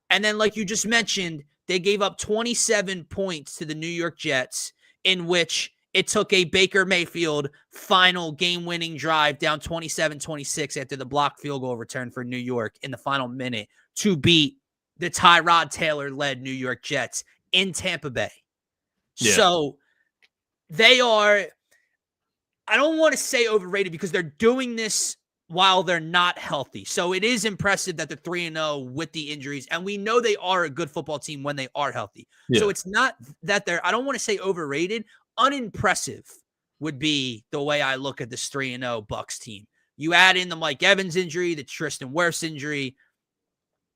Speaker 1: And then, like you just mentioned, they gave up 27 points to the New York Jets, in which it took a Baker Mayfield final game-winning drive down 27-26 after the blocked field goal return for New York in the final minute to beat the Tyrod Taylor-led New York Jets in Tampa Bay. Yeah. So they are, I don't want to say overrated because they're doing this while they're not healthy. So it is impressive that they're 3-0 with the injuries. And we know they are a good football team when they are healthy. Yeah. So it's not that they're, I don't want to say overrated. Unimpressive would be the way I look at this 3-0 Bucs team. You add in the Mike Evans injury, the Tristan Wirfs injury.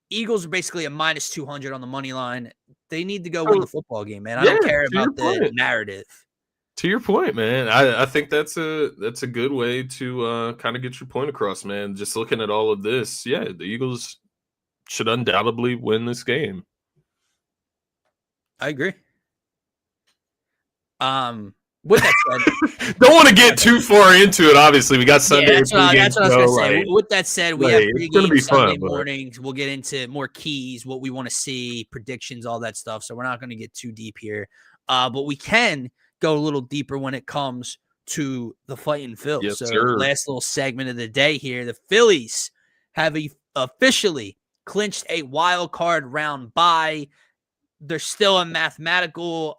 Speaker 1: Eagles are basically a minus 200 on the money line. They need to go win the football game, man. I don't care about the narrative.
Speaker 2: To your point, man, I think that's a good way to kind of get your point across, man. Just looking at all of this, yeah, the Eagles should undoubtedly win this game.
Speaker 1: I agree. With that said,
Speaker 2: don't want to get too far into it. Obviously, we got Sunday.
Speaker 1: Yeah, that's what I was going to say. With that said, we have pregame Sunday mornings. We'll get into more keys, what we want to see, predictions, all that stuff. So we're not going to get too deep here, but we can go a little deeper when it comes to the Fightin' Phils.
Speaker 2: Yes,
Speaker 1: so
Speaker 2: sir.
Speaker 1: Last little segment of the day here. The Phillies have officially clinched a wild card round bye. There's still a mathematical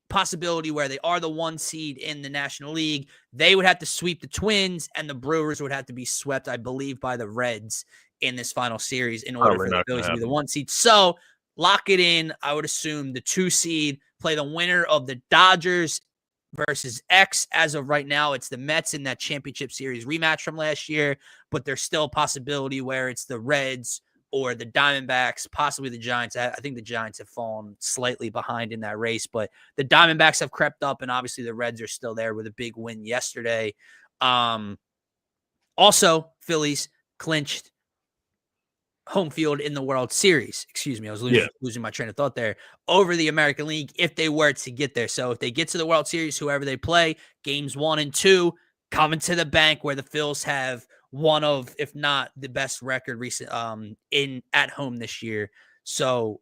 Speaker 1: possibility where they are the 1 seed in the National League. They would have to sweep the Twins, and the Brewers would have to be swept, I believe, by the Reds in this final series in order for the Phillies to be the 1 seed. So lock it in. I would assume the 2 seed play the winner of the Dodgers versus X. As of right now, it's the Mets in that championship series rematch from last year, but there's still a possibility where it's the Reds or the Diamondbacks, possibly the Giants. I think the Giants have fallen slightly behind in that race, but the Diamondbacks have crept up, and obviously the Reds are still there with a big win yesterday. Also, Phillies clinched home field in the World Series. Excuse me, I was losing my train of thought there. Over the American League, if they were to get there. So if they get to the World Series, whoever they play, games 1 and 2, coming to the bank where the Phils have one of, if not the best record recent in at home this year. So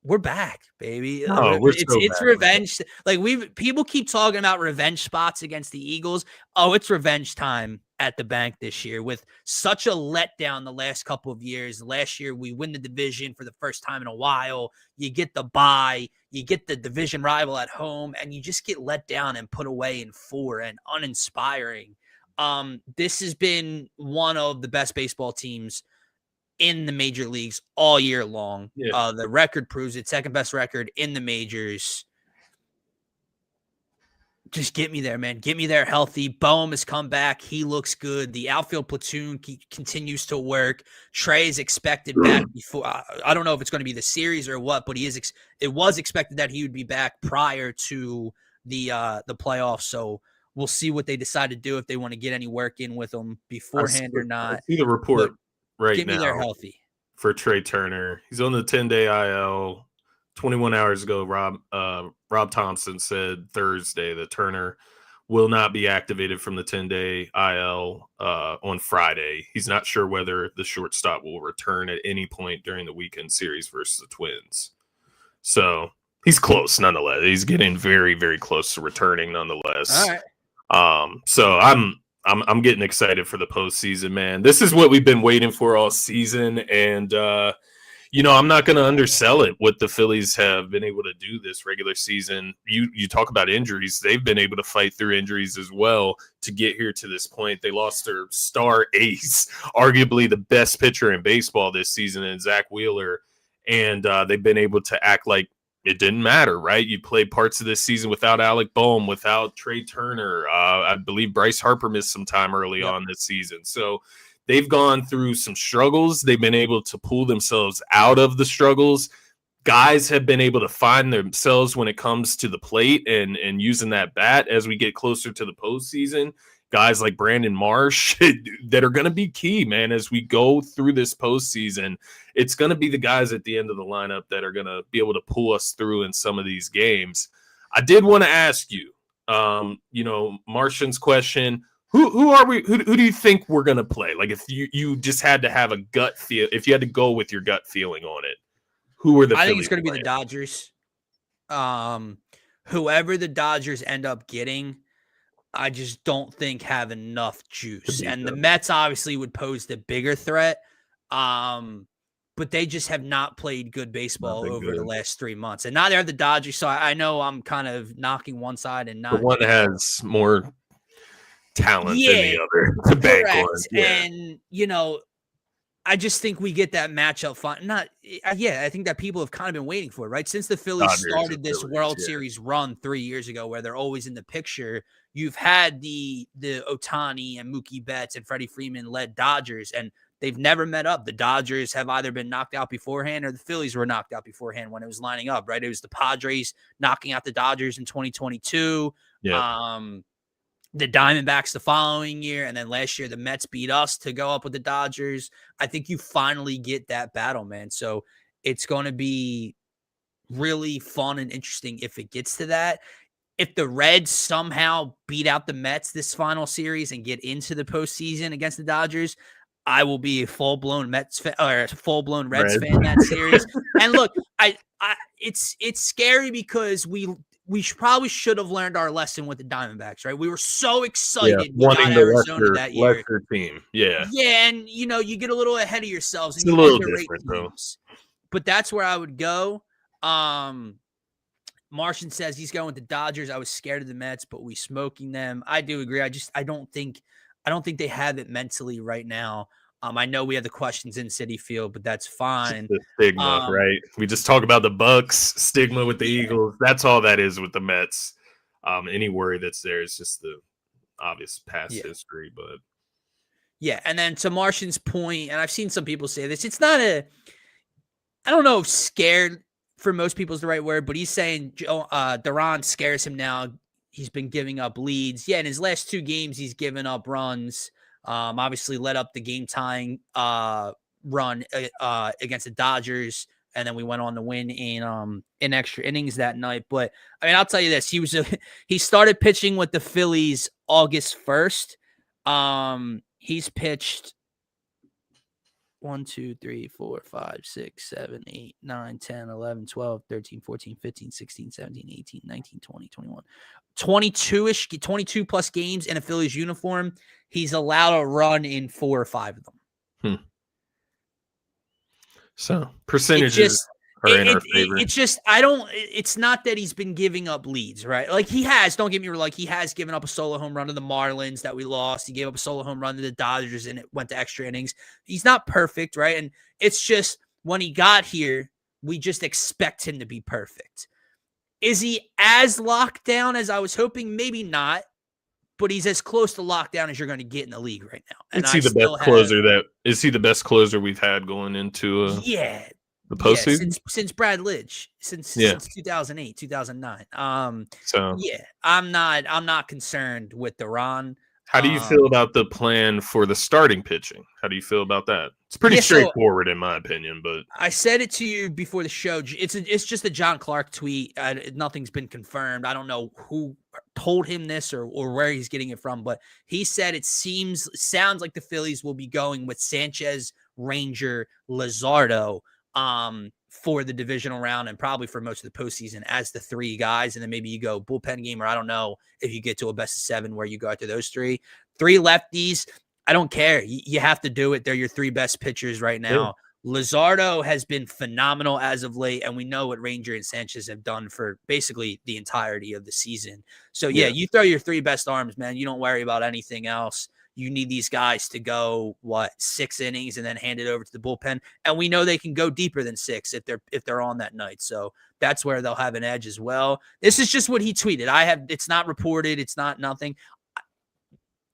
Speaker 1: we're back, baby. It's revenge. Like people keep talking about revenge spots against the Eagles. Oh, it's revenge time at the bank this year with such a letdown the last couple of years. Last year, we win the division for the first time in a while. You get the bye, you get the division rival at home, and you just get let down and put away in 4 and uninspiring. This has been one of the best baseball teams in the major leagues all year long. Yeah. The record proves it. Second best record in the majors. Just get me there, man. Get me there healthy. Boehm has come back. He looks good. The outfield platoon continues to work. Trey is expected back before. I don't know if it's going to be the series or what, but it was expected that he would be back prior to the playoffs. So we'll see what they decide to do if they want to get any work in with him beforehand or not.
Speaker 2: I see the report right now.
Speaker 1: Get me there healthy.
Speaker 2: For Trey Turner. He's on the 10-day IL. 21 hours ago, Rob Thompson said Thursday that Turner will not be activated from the 10-day IL on Friday. He's not sure whether the shortstop will return at any point during the weekend series versus the Twins. So he's close nonetheless. He's getting very, very close to returning nonetheless.
Speaker 1: All right.
Speaker 2: So I'm getting excited for the postseason, man. This is what we've been waiting for all season, and I'm not going to undersell it. What the Phillies have been able to do this regular season. You talk about injuries; they've been able to fight through injuries as well to get here to this point. They lost their star ace, arguably the best pitcher in baseball this season, in Zach Wheeler, and they've been able to act like it didn't matter, right? You played parts of this season without Alec Boehm, without Trey Turner. I believe Bryce Harper missed some time early on this season. So they've gone through some struggles. They've been able to pull themselves out of the struggles. Guys have been able to find themselves when it comes to the plate and using that bat as we get closer to the postseason. Guys like Brandon Marsh that are going to be key, man, as we go through this postseason. It's going to be the guys at the end of the lineup that are going to be able to pull us through in some of these games. I did want to ask you, Martian's question. Who are we? Who do you think we're gonna play? Like, if you just had to have a gut feel, if you had to go with your gut feeling on it, who are the?
Speaker 1: I think
Speaker 2: Phillies
Speaker 1: it's going to be
Speaker 2: playing?
Speaker 1: the Dodgers. Whoever the Dodgers end up getting, I just don't think have enough juice. And the Mets obviously would pose the bigger threat. But they just have not played good baseball over the last 3 months. And now they're the Dodgers, so I know I'm kind of knocking one side and not
Speaker 2: the one that has more talent than the other to bank on.
Speaker 1: Yeah. And, I just think we get that matchup fun. I think that people have kind of been waiting for it, right? Since the Phillies started this World Series run 3 years ago where they're always in the picture, you've had the Ohtani and Mookie Betts and Freddie Freeman led Dodgers, and they've never met up. The Dodgers have either been knocked out beforehand or the Phillies were knocked out beforehand when it was lining up, right? It was the Padres knocking out the Dodgers in 2022. Yeah. The Diamondbacks the following year, and then last year the Mets beat us to go up with the Dodgers. I think you finally get that battle, man. So it's going to be really fun and interesting if it gets to that. If the Reds somehow beat out the Mets this final series and get into the postseason against the Dodgers, I will be a full-blown Mets fan or a full-blown Reds fan that series. And look, it's scary because we probably should have learned our lesson with the Diamondbacks, right? We were so excited we got Arizona that year.
Speaker 2: Lesser team. Yeah.
Speaker 1: Yeah, and you get a little ahead of yourselves. And
Speaker 2: it's a little different, though.
Speaker 1: But that's where I would go. Martian says he's going with the Dodgers. I was scared of the Mets, but we smoking them. I do agree. I don't think they have it mentally right now. I know we have the questions in Citi Field, but that's fine.
Speaker 2: The stigma, right? We just talk about the Bucs stigma with the Eagles. That's all that is with the Mets. Any worry that's there is just the obvious past history, but
Speaker 1: yeah. And then to Martian's point, and I've seen some people say this, it's not I don't know if scared for most people is the right word, but he's saying Duran scares him now. He's been giving up leads. Yeah, in his last 2 games, he's given up runs. Obviously led up the game-tying run against the Dodgers, and then we went on to win in extra innings that night. But I mean, I'll tell you this: he started pitching with the Phillies August 1st. He's pitched 1, 2, 3, 4, 5, 6, 7, 8, 9, 10, 11, 12, 13, 14, 15, 16, 17, 18, 19, 20, 21. 22 plus games in a Phillies uniform. He's allowed a run in 4 or 5 of them.
Speaker 2: So percentages are in our favor.
Speaker 1: It's not that he's been giving up leads, right? Like he has, don't get me wrong, like he has given up a solo home run to the Marlins that we lost. He gave up a solo home run to the Dodgers and it went to extra innings. He's not perfect, right? And it's just when he got here, we just expect him to be perfect. Is he as locked down as I was hoping? Maybe not, but he's as close to lockdown as you're going to get in the league right now. And
Speaker 2: is he the best closer is he the best closer we've had going into the postseason?
Speaker 1: Since Brad Lidge, since 2008, 2009. I'm not concerned with Duran.
Speaker 2: How do you feel about the plan for the starting pitching? How do you feel about that? It's pretty straightforward in my opinion, but
Speaker 1: I said it to you before the show. It's just a John Clark tweet. Nothing's been confirmed. I don't know who told him this or where he's getting it from, but he said sounds like the Phillies will be going with Sanchez, Ranger, Luzardo for the divisional round and probably for most of the postseason as the 3 guys. And then maybe you go bullpen game, or I don't know if you get to a best of 7 where you go after those 3 lefties. I don't care. You have to do it. They're your 3 best pitchers right now. Yeah. Luzardo has been phenomenal as of late, and we know what Ranger and Sanchez have done for basically the entirety of the season. So, you throw your 3 best arms, man. You don't worry about anything else. You need these guys to go 6 innings and then hand it over to the bullpen, and we know they can go deeper than 6 if they're on that night. So that's where they'll have an edge as well. This is just what he tweeted. It's not reported. It's not nothing.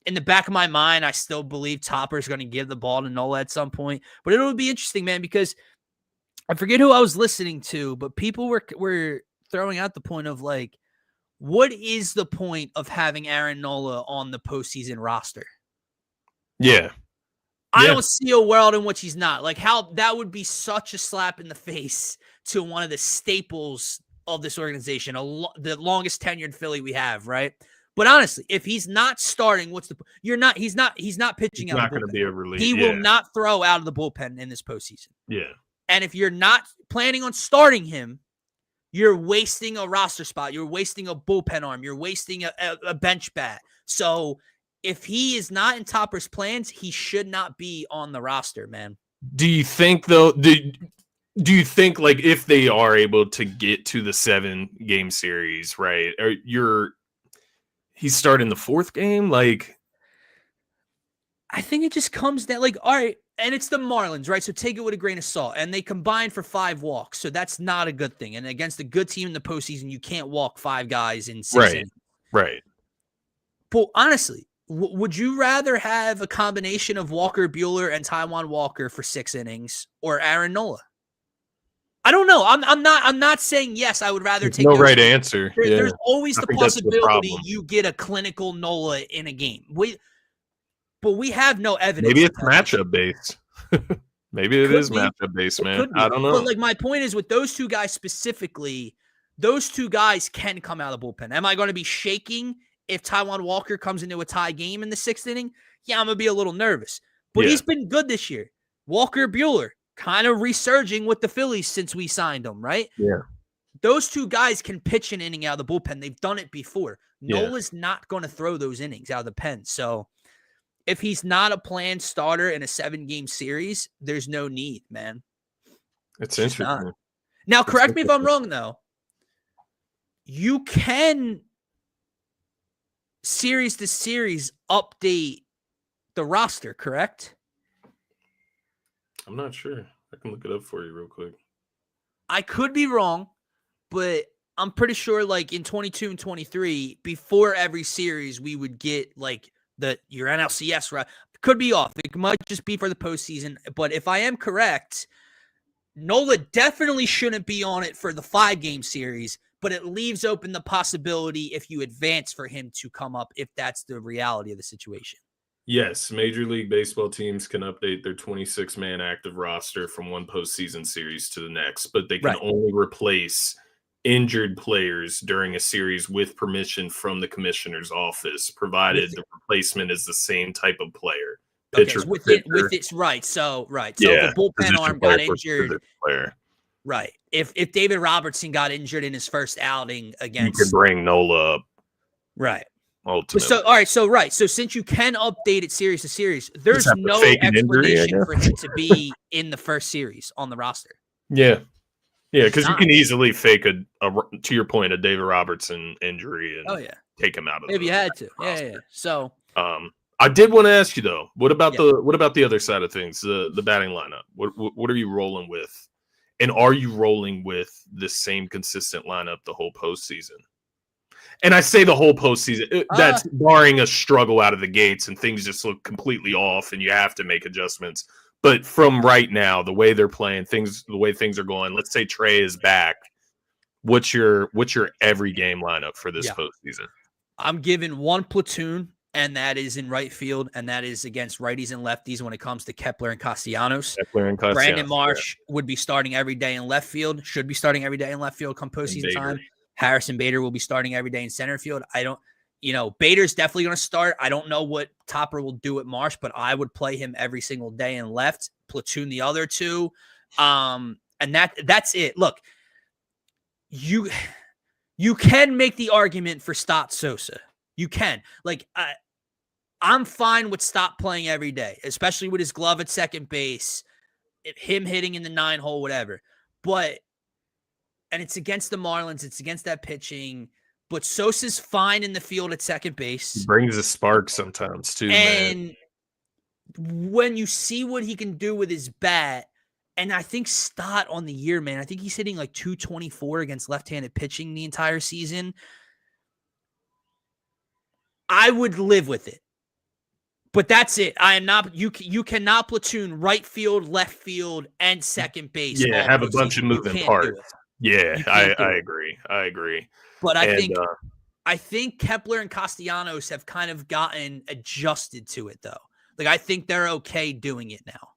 Speaker 1: In the back of my mind, I still believe Topper's going to give the ball to Nola at some point, but it'll be interesting, man, because I forget who I was listening to, but people were throwing out the point of like, what is the point of having Aaron Nola on the postseason roster?
Speaker 2: Yeah.
Speaker 1: I don't see a world in which he's not. Like how that would be such a slap in the face to one of the staples of this organization, the longest tenured Philly we have, right? But honestly, if he's not starting, he's not pitching out
Speaker 2: not
Speaker 1: of the
Speaker 2: going to
Speaker 1: bullpen.
Speaker 2: be a relief.
Speaker 1: He will not throw out of the bullpen in this postseason.
Speaker 2: Yeah.
Speaker 1: And if you're not planning on starting him, you're wasting a roster spot. You're wasting a bullpen arm. You're wasting a bench bat. So if he is not in Topper's plans, he should not be on the roster, man.
Speaker 2: Do you think, though, do you think, like, if they are able to get to the 7-game series, right, he's starting the 4th game? Like,
Speaker 1: I think it just comes down, like, all right, and it's the Marlins, right? So take it with a grain of salt. And they combined for 5 walks, so that's not a good thing. And against a good team in the postseason, you can't walk 5 guys in 6 innings.
Speaker 2: Right.
Speaker 1: But honestly, would you rather have a combination of Walker Buehler and Taijuan Walker for 6 innings or Aaron Nola? I don't know. I'm not saying yes. I would rather take
Speaker 2: no right answer.
Speaker 1: There's always the possibility you get a clinical Nola in a game. But we have no evidence.
Speaker 2: Maybe it's matchup based. Maybe it is matchup based, man. I don't know.
Speaker 1: But like, my point is, with those 2 guys specifically, those 2 guys can come out of the bullpen. Am I going to be shaking if Taijuan Walker comes into a tie game in the 6th inning? Yeah, I'm going to be a little nervous. But he's been good this year. Walker Buehler, kind of resurging with the Phillies since we signed him, right?
Speaker 2: Yeah.
Speaker 1: Those 2 guys can pitch an inning out of the bullpen. They've done it before. Nola's not going to throw those innings out of the pen. So if he's not a planned starter in a 7-game series, there's no need, man.
Speaker 2: It's interesting.
Speaker 1: Now, correct me if I'm wrong, though. You can series to series update the roster, correct?
Speaker 2: I'm not sure. I can look it up for you real quick.
Speaker 1: I could be wrong, but I'm pretty sure, like, in 22 and 23, before every series, we would get, like, your NLCS, right? Could be off. It might just be for the postseason. But if I am correct, Nola definitely shouldn't be on it for the 5-game series, but it leaves open the possibility if you advance for him to come up, if that's the reality of the situation.
Speaker 2: Yes, Major League Baseball teams can update their 26-man active roster from one postseason series to the next, but they can only replace injured players during a series with permission from the commissioner's office, provided the replacement is the same type of player. Pitcher,
Speaker 1: okay, with its right. So the bullpen arm got injured. Right. If David Robertson got injured in his first outing against,
Speaker 2: you could bring Nola up.
Speaker 1: Right.
Speaker 2: Ultimately.
Speaker 1: So all right. So since you can update it series to series, there's no explanation for him to be in the first series on the roster.
Speaker 2: Yeah. Yeah, because you can easily fake to your point, a David Robertson injury and take him out of.
Speaker 1: If you had to, yeah. So,
Speaker 2: I did want to ask you though, what about the other side of things, the batting lineup? What are you rolling with, and are you rolling with the same consistent lineup the whole postseason? And I say the whole postseason, that's barring a struggle out of the gates and things just look completely off, and you have to make adjustments. But from right now, the way they're playing, the way things are going, let's say Trey is back. What's your every game lineup for this postseason?
Speaker 1: I'm giving one platoon, and that is in right field, and that is against righties and lefties when it comes to Kepler and Castellanos. Brandon Marsh would be starting every day in left field, should be starting every day in left field come postseason time. Harrison Bader will be starting every day in center field. Bader's definitely going to start. I don't know what Topper will do at Marsh, but I would play him every single day in left, platoon the other 2. And that's it. Look, you can make the argument for Stott Sosa. You can. Like, I'm fine with Stott playing every day, especially with his glove at second base, him hitting in the 9-hole, whatever. And it's against the Marlins. It's against that pitching. But Sosa's fine in the field at second base.
Speaker 2: He brings a spark sometimes, too,
Speaker 1: and when you see what he can do with his bat, and I think Stott on the year, man, I think he's hitting like 224 against left-handed pitching the entire season. I would live with it. But that's it. I am not. You cannot platoon right field, left field, and second base.
Speaker 2: Yeah, have a bunch of moving parts. Yeah, I agree.
Speaker 1: But I think Kepler and Castellanos have kind of gotten adjusted to it, though. Like, I think they're okay doing it now.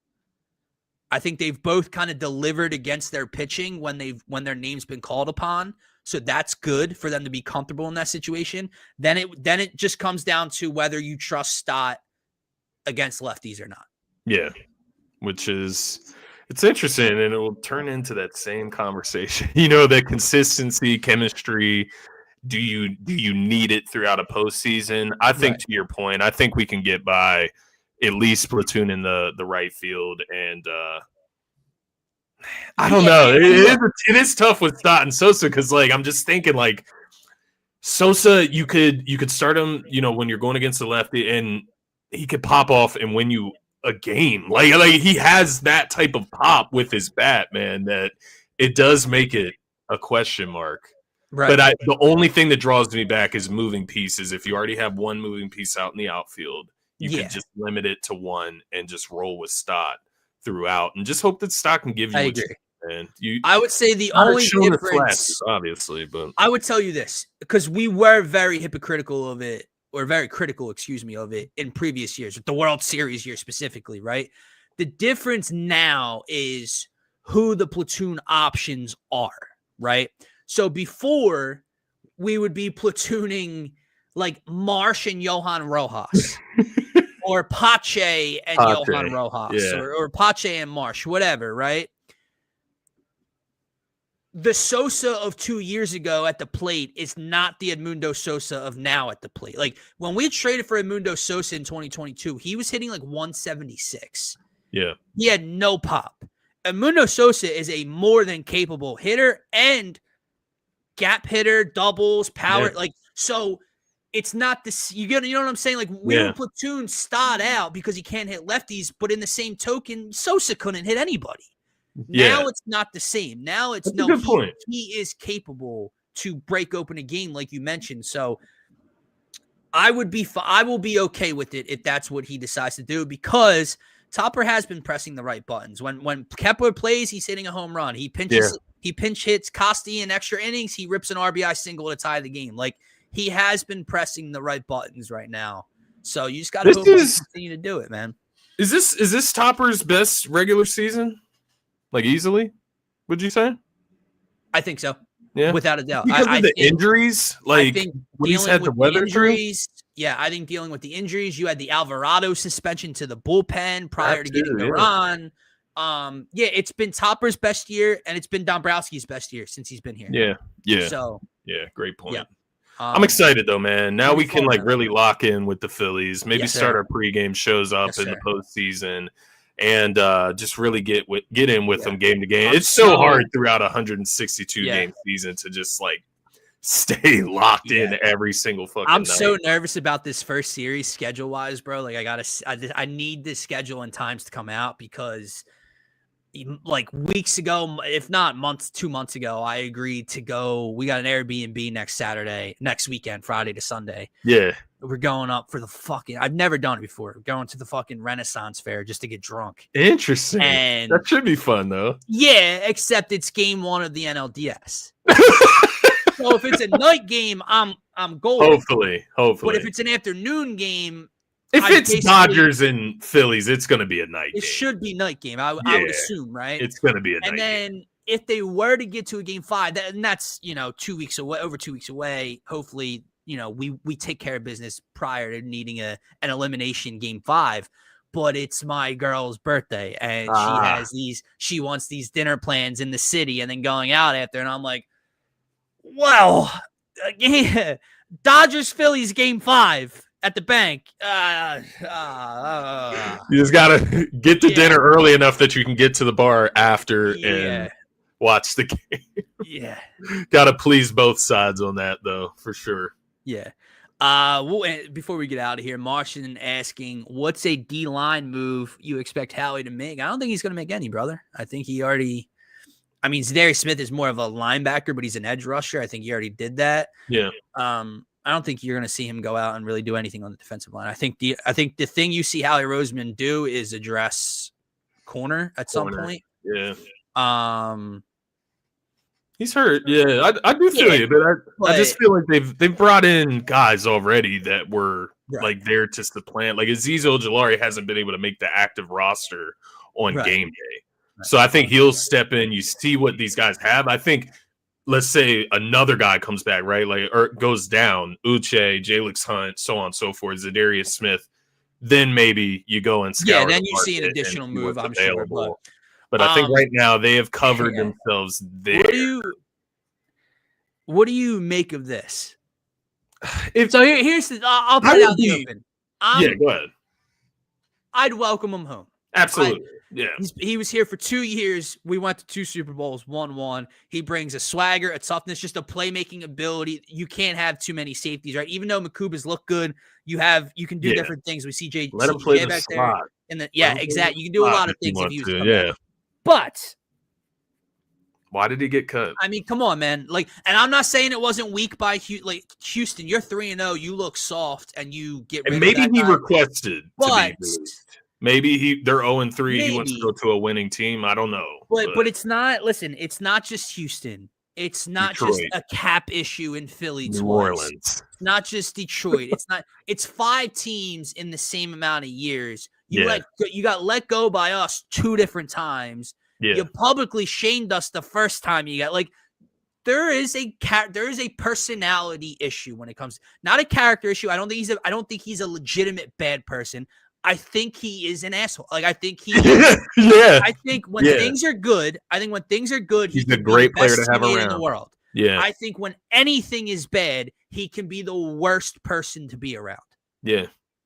Speaker 1: I think they've both kind of delivered against their pitching when their name's been called upon. So that's good for them to be comfortable in that situation. Then it just comes down to whether you trust Stott against lefties or not.
Speaker 2: Yeah, which is it's interesting, and it will turn into that same conversation. That consistency, chemistry. Do you need it throughout a postseason? I think to your point, I think we can get by at least platoon in the right field, and I don't know. It is tough with Stott and Sosa because I'm just thinking Sosa, you could start him, when you're going against the lefty, and he could pop off and win you a game. Like he has that type of pop with his bat, man, that it does make it a question mark. Right. But the only thing that draws me back is moving pieces. If you already have one moving piece out in the outfield, you can just limit it to one and just roll with Stott throughout, and just hope that Stott can give you. I agree. And
Speaker 1: I would say the only difference,
Speaker 2: flashes, obviously, but
Speaker 1: I would tell you this because we were very hypocritical of it, or very critical, of it in previous years, the World Series year specifically, right? The difference now is who the platoon options are, right? So before, we would be platooning like Marsh and Johan Rojas, or Pache and Johan Rojas, or Pache and Marsh, whatever, right? The Sosa of 2 years ago at the plate is not the Edmundo Sosa of now at the plate. Like when we traded for Edmundo Sosa in 2022, he was hitting like 176.
Speaker 2: Yeah.
Speaker 1: He had no pop. Edmundo Sosa is a more than capable hitter and gap hitter, doubles, power. Yeah. So it's not this, you know what I'm saying? Like we would platoon Stott out because he can't hit lefties, but in the same token, Sosa couldn't hit anybody. Now it's not the same. Now it's he is capable to break open a game like you mentioned. So I will be okay with it if that's what he decides to do, because Topper has been pressing the right buttons. When Kepler plays, he's hitting a home run. He pinch hits Costi in extra innings. He rips an RBI single to tie the game. Like he has been pressing the right buttons right now. So you just got to hope he continue to do it, man.
Speaker 2: Is this Topper's best regular season? Like easily, would you say?
Speaker 1: I think so.
Speaker 2: Yeah,
Speaker 1: without a doubt.
Speaker 2: Because of the injuries, like when he's had the weather
Speaker 1: injuries. Yeah, I think dealing with the injuries, you had the Alvarado suspension to the bullpen prior to getting Iran. It's been Topper's best year, and it's been Dombrowski's best year since he's been here.
Speaker 2: Yeah.
Speaker 1: So
Speaker 2: great point.
Speaker 1: Yeah.
Speaker 2: I'm excited though, man. Now we can really lock in with the Phillies. Maybe start our pregame shows up in the postseason. And just really get in with them game to game. It's so hard throughout a 162 game season to just stay locked in every single fucking night.
Speaker 1: So nervous about this first series schedule wise, bro. Like I need this schedule and times to come out, because weeks ago, if not 2 months ago, I agreed to go. We got an Airbnb next weekend, Friday to Sunday.
Speaker 2: Yeah.
Speaker 1: We're going up for I've never done it before. We're going to the fucking Renaissance Fair just to get drunk.
Speaker 2: Interesting.
Speaker 1: And
Speaker 2: that should be fun though.
Speaker 1: Yeah, except it's game 1 of the NLDS. So if it's a night game, I'm golden.
Speaker 2: Hopefully. But
Speaker 1: if it's an afternoon game,
Speaker 2: if it's Dodgers and Phillies, it's going to be a night game.
Speaker 1: It should be night game. I would assume, right?
Speaker 2: It's going to be a night game.
Speaker 1: And then if they were to get to a game 5, and that's 2 weeks away, over 2 weeks away. Hopefully, we take care of business prior to needing an elimination game 5. But it's my girl's birthday, and she wants these dinner plans in the city, and then going out after, and I'm like, well, Dodgers Phillies game 5 at the bank.
Speaker 2: You just gotta get to dinner early enough that you can get to the bar after and watch the game.
Speaker 1: Yeah,
Speaker 2: gotta please both sides on that though, for sure.
Speaker 1: Yeah. Before we get out of here, Martian asking, what's a D-line move you expect Howie to make? I don't think he's going to make any, brother. I think he already – Zadarius Smith is more of a linebacker, but he's an edge rusher. I think he already did that.
Speaker 2: Yeah.
Speaker 1: I don't think you're going to see him go out and really do anything on the defensive line. I think the thing you see Howie Roseman do is address corner at some point.
Speaker 2: Yeah. He's hurt. Yeah, I do feel you, but I just feel like they've brought in guys already that were there to supplant. Like Azeez Ojulari hasn't been able to make the active roster on game day. Right. So I think he'll step in. You see what these guys have. I think let's say another guy comes back, right? Like, or goes down, Uche, Jalix Hunt, so on and so forth, Zadarius Smith, then maybe you go and scour
Speaker 1: then
Speaker 2: the
Speaker 1: you see an
Speaker 2: market and
Speaker 1: additional
Speaker 2: see
Speaker 1: move,
Speaker 2: what's
Speaker 1: I'm sure.
Speaker 2: available. But I think right now they have covered themselves there.
Speaker 1: What do you make of this? Here's I'll put it out in the open.
Speaker 2: Go ahead.
Speaker 1: I'd welcome him home.
Speaker 2: Absolutely.
Speaker 1: He was here for 2 years. We went to 2 Super Bowls, won. He brings a swagger, a toughness, just a playmaking ability. You can't have too many safeties, right? Even though Makuba's look good, you can do different things with CJ.
Speaker 2: Let him play back
Speaker 1: there. And exactly. You can do a lot of things if you
Speaker 2: to. Yeah.
Speaker 1: But
Speaker 2: why did he get cut?
Speaker 1: I mean, come on, man. Like, and I'm not saying it wasn't weak by Houston. You're 3-0. You look soft, and you get rid
Speaker 2: and maybe
Speaker 1: of that
Speaker 2: he
Speaker 1: guy.
Speaker 2: requested to be released. Maybe they're 0-3. He wants to go to a winning team. I don't know.
Speaker 1: But it's not. Listen, it's not just Houston. It's not just a cap issue in Philly.
Speaker 2: New Orleans.
Speaker 1: It's not just Detroit. It's not. It's 5 teams in the same amount of years. You got let go by us 2 different times. Yeah. You publicly shamed us the first time you got there is a personality issue when it comes, not a character issue. I don't think he's a legitimate bad person. I think he is an asshole. Like, I think he I think when things are good, he's a great player to have around in the world.
Speaker 2: Yeah.
Speaker 1: I think when anything is bad, he can be the worst person to be around.
Speaker 2: Yeah.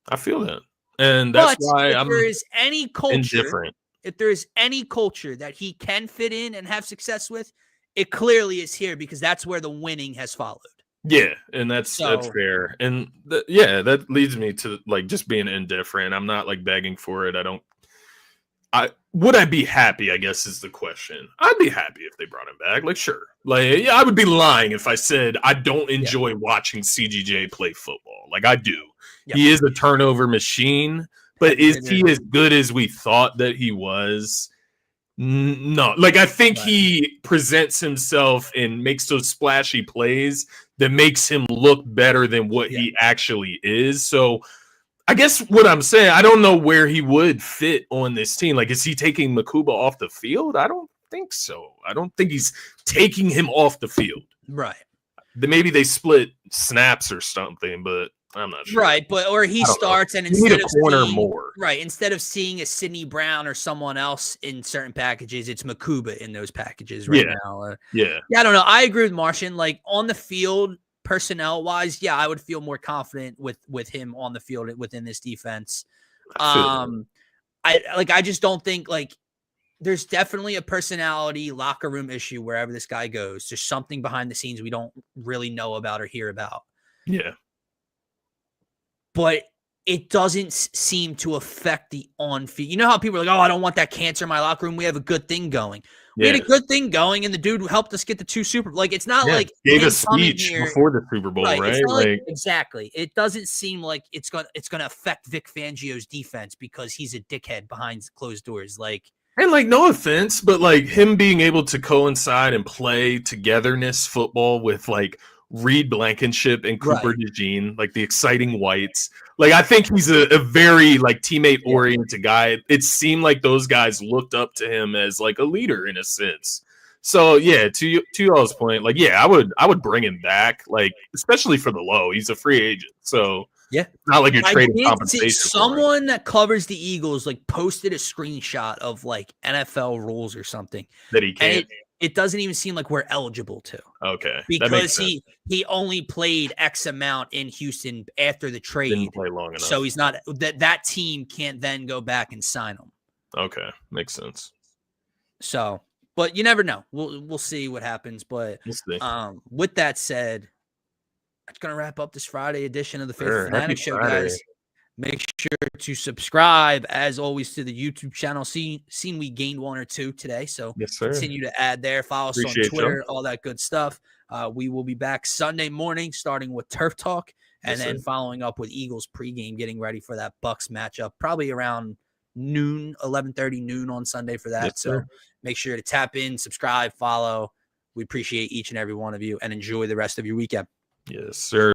Speaker 2: I feel that. And that's why
Speaker 1: there is any culture,
Speaker 2: indifferent.
Speaker 1: If there is any culture that he can fit in and have success with, it clearly is here, because that's where the winning has followed.
Speaker 2: Yeah, and that's fair. And that leads me to just being indifferent. I'm not begging for it. Would I be happy, I guess, is the question. I'd be happy if they brought him back. Sure. I would be lying if I said I don't enjoy watching CGJ play football. I do. Yep. He is a turnover machine, but is he as good as we thought that he was? No. I think he presents himself and makes those splashy plays that makes him look better than what he actually is. So I guess what I'm saying, I don't know where he would fit on this team. Is he taking Makuba off the field? I don't think so. I don't think he's taking him off the field.
Speaker 1: Right.
Speaker 2: Maybe they split snaps or something, but I'm not sure.
Speaker 1: Right, or he starts and
Speaker 2: instead of more.
Speaker 1: Right, instead of seeing a Sidney Brown or someone else in certain packages, it's Makuba in those packages now.
Speaker 2: Yeah,
Speaker 1: I don't know. I agree with Martian. On the field, personnel wise, I would feel more confident with him on the field within this defense. I just don't think there's definitely a personality locker room issue wherever this guy goes. There's something behind the scenes we don't really know about or hear about.
Speaker 2: Yeah.
Speaker 1: But it doesn't seem to affect the on-field. You know how people are I don't want that cancer in my locker room. We have a good thing going. We had a good thing going, and the dude helped us get the 2 Super Bowl. It's not
Speaker 2: gave a speech before the Super Bowl, right?
Speaker 1: Exactly. It doesn't seem like it's gonna affect Vic Fangio's defense because he's a dickhead behind closed doors.
Speaker 2: And no offense, but him being able to coincide and play togetherness football with Reed Blankenship and Cooper DeJean, the exciting whites. I think he's a very teammate-oriented guy. It seemed like those guys looked up to him as a leader in a sense. So to y'all's point, I would bring him back, especially for the low. He's a free agent, so not you're trading compensation.
Speaker 1: Someone that covers the Eagles posted a screenshot of NFL rules or something
Speaker 2: that he can't.
Speaker 1: It doesn't even seem like we're eligible to.
Speaker 2: Okay.
Speaker 1: Because he only played X amount in Houston after the trade.
Speaker 2: Didn't play long enough.
Speaker 1: So he's not that team can't then go back and sign him.
Speaker 2: Okay. Makes sense.
Speaker 1: So, but you never know. We'll see what happens. But
Speaker 2: we'll see.
Speaker 1: With that said, that's gonna wrap up this Friday edition of the Phaithful Phanatics Show, guys. Make sure to subscribe, as always, to the YouTube channel. Seen we gained 1 or 2 today, so continue to add there. Follow us on Twitter, all that good stuff. We will be back Sunday morning, starting with Turf Talk, and then following up with Eagles pregame, getting ready for that Bucs matchup, probably around noon, 11:30 noon on Sunday for that. So make sure to tap in, subscribe, follow. We appreciate each and every one of you, and enjoy the rest of your weekend.
Speaker 2: Yes, sir.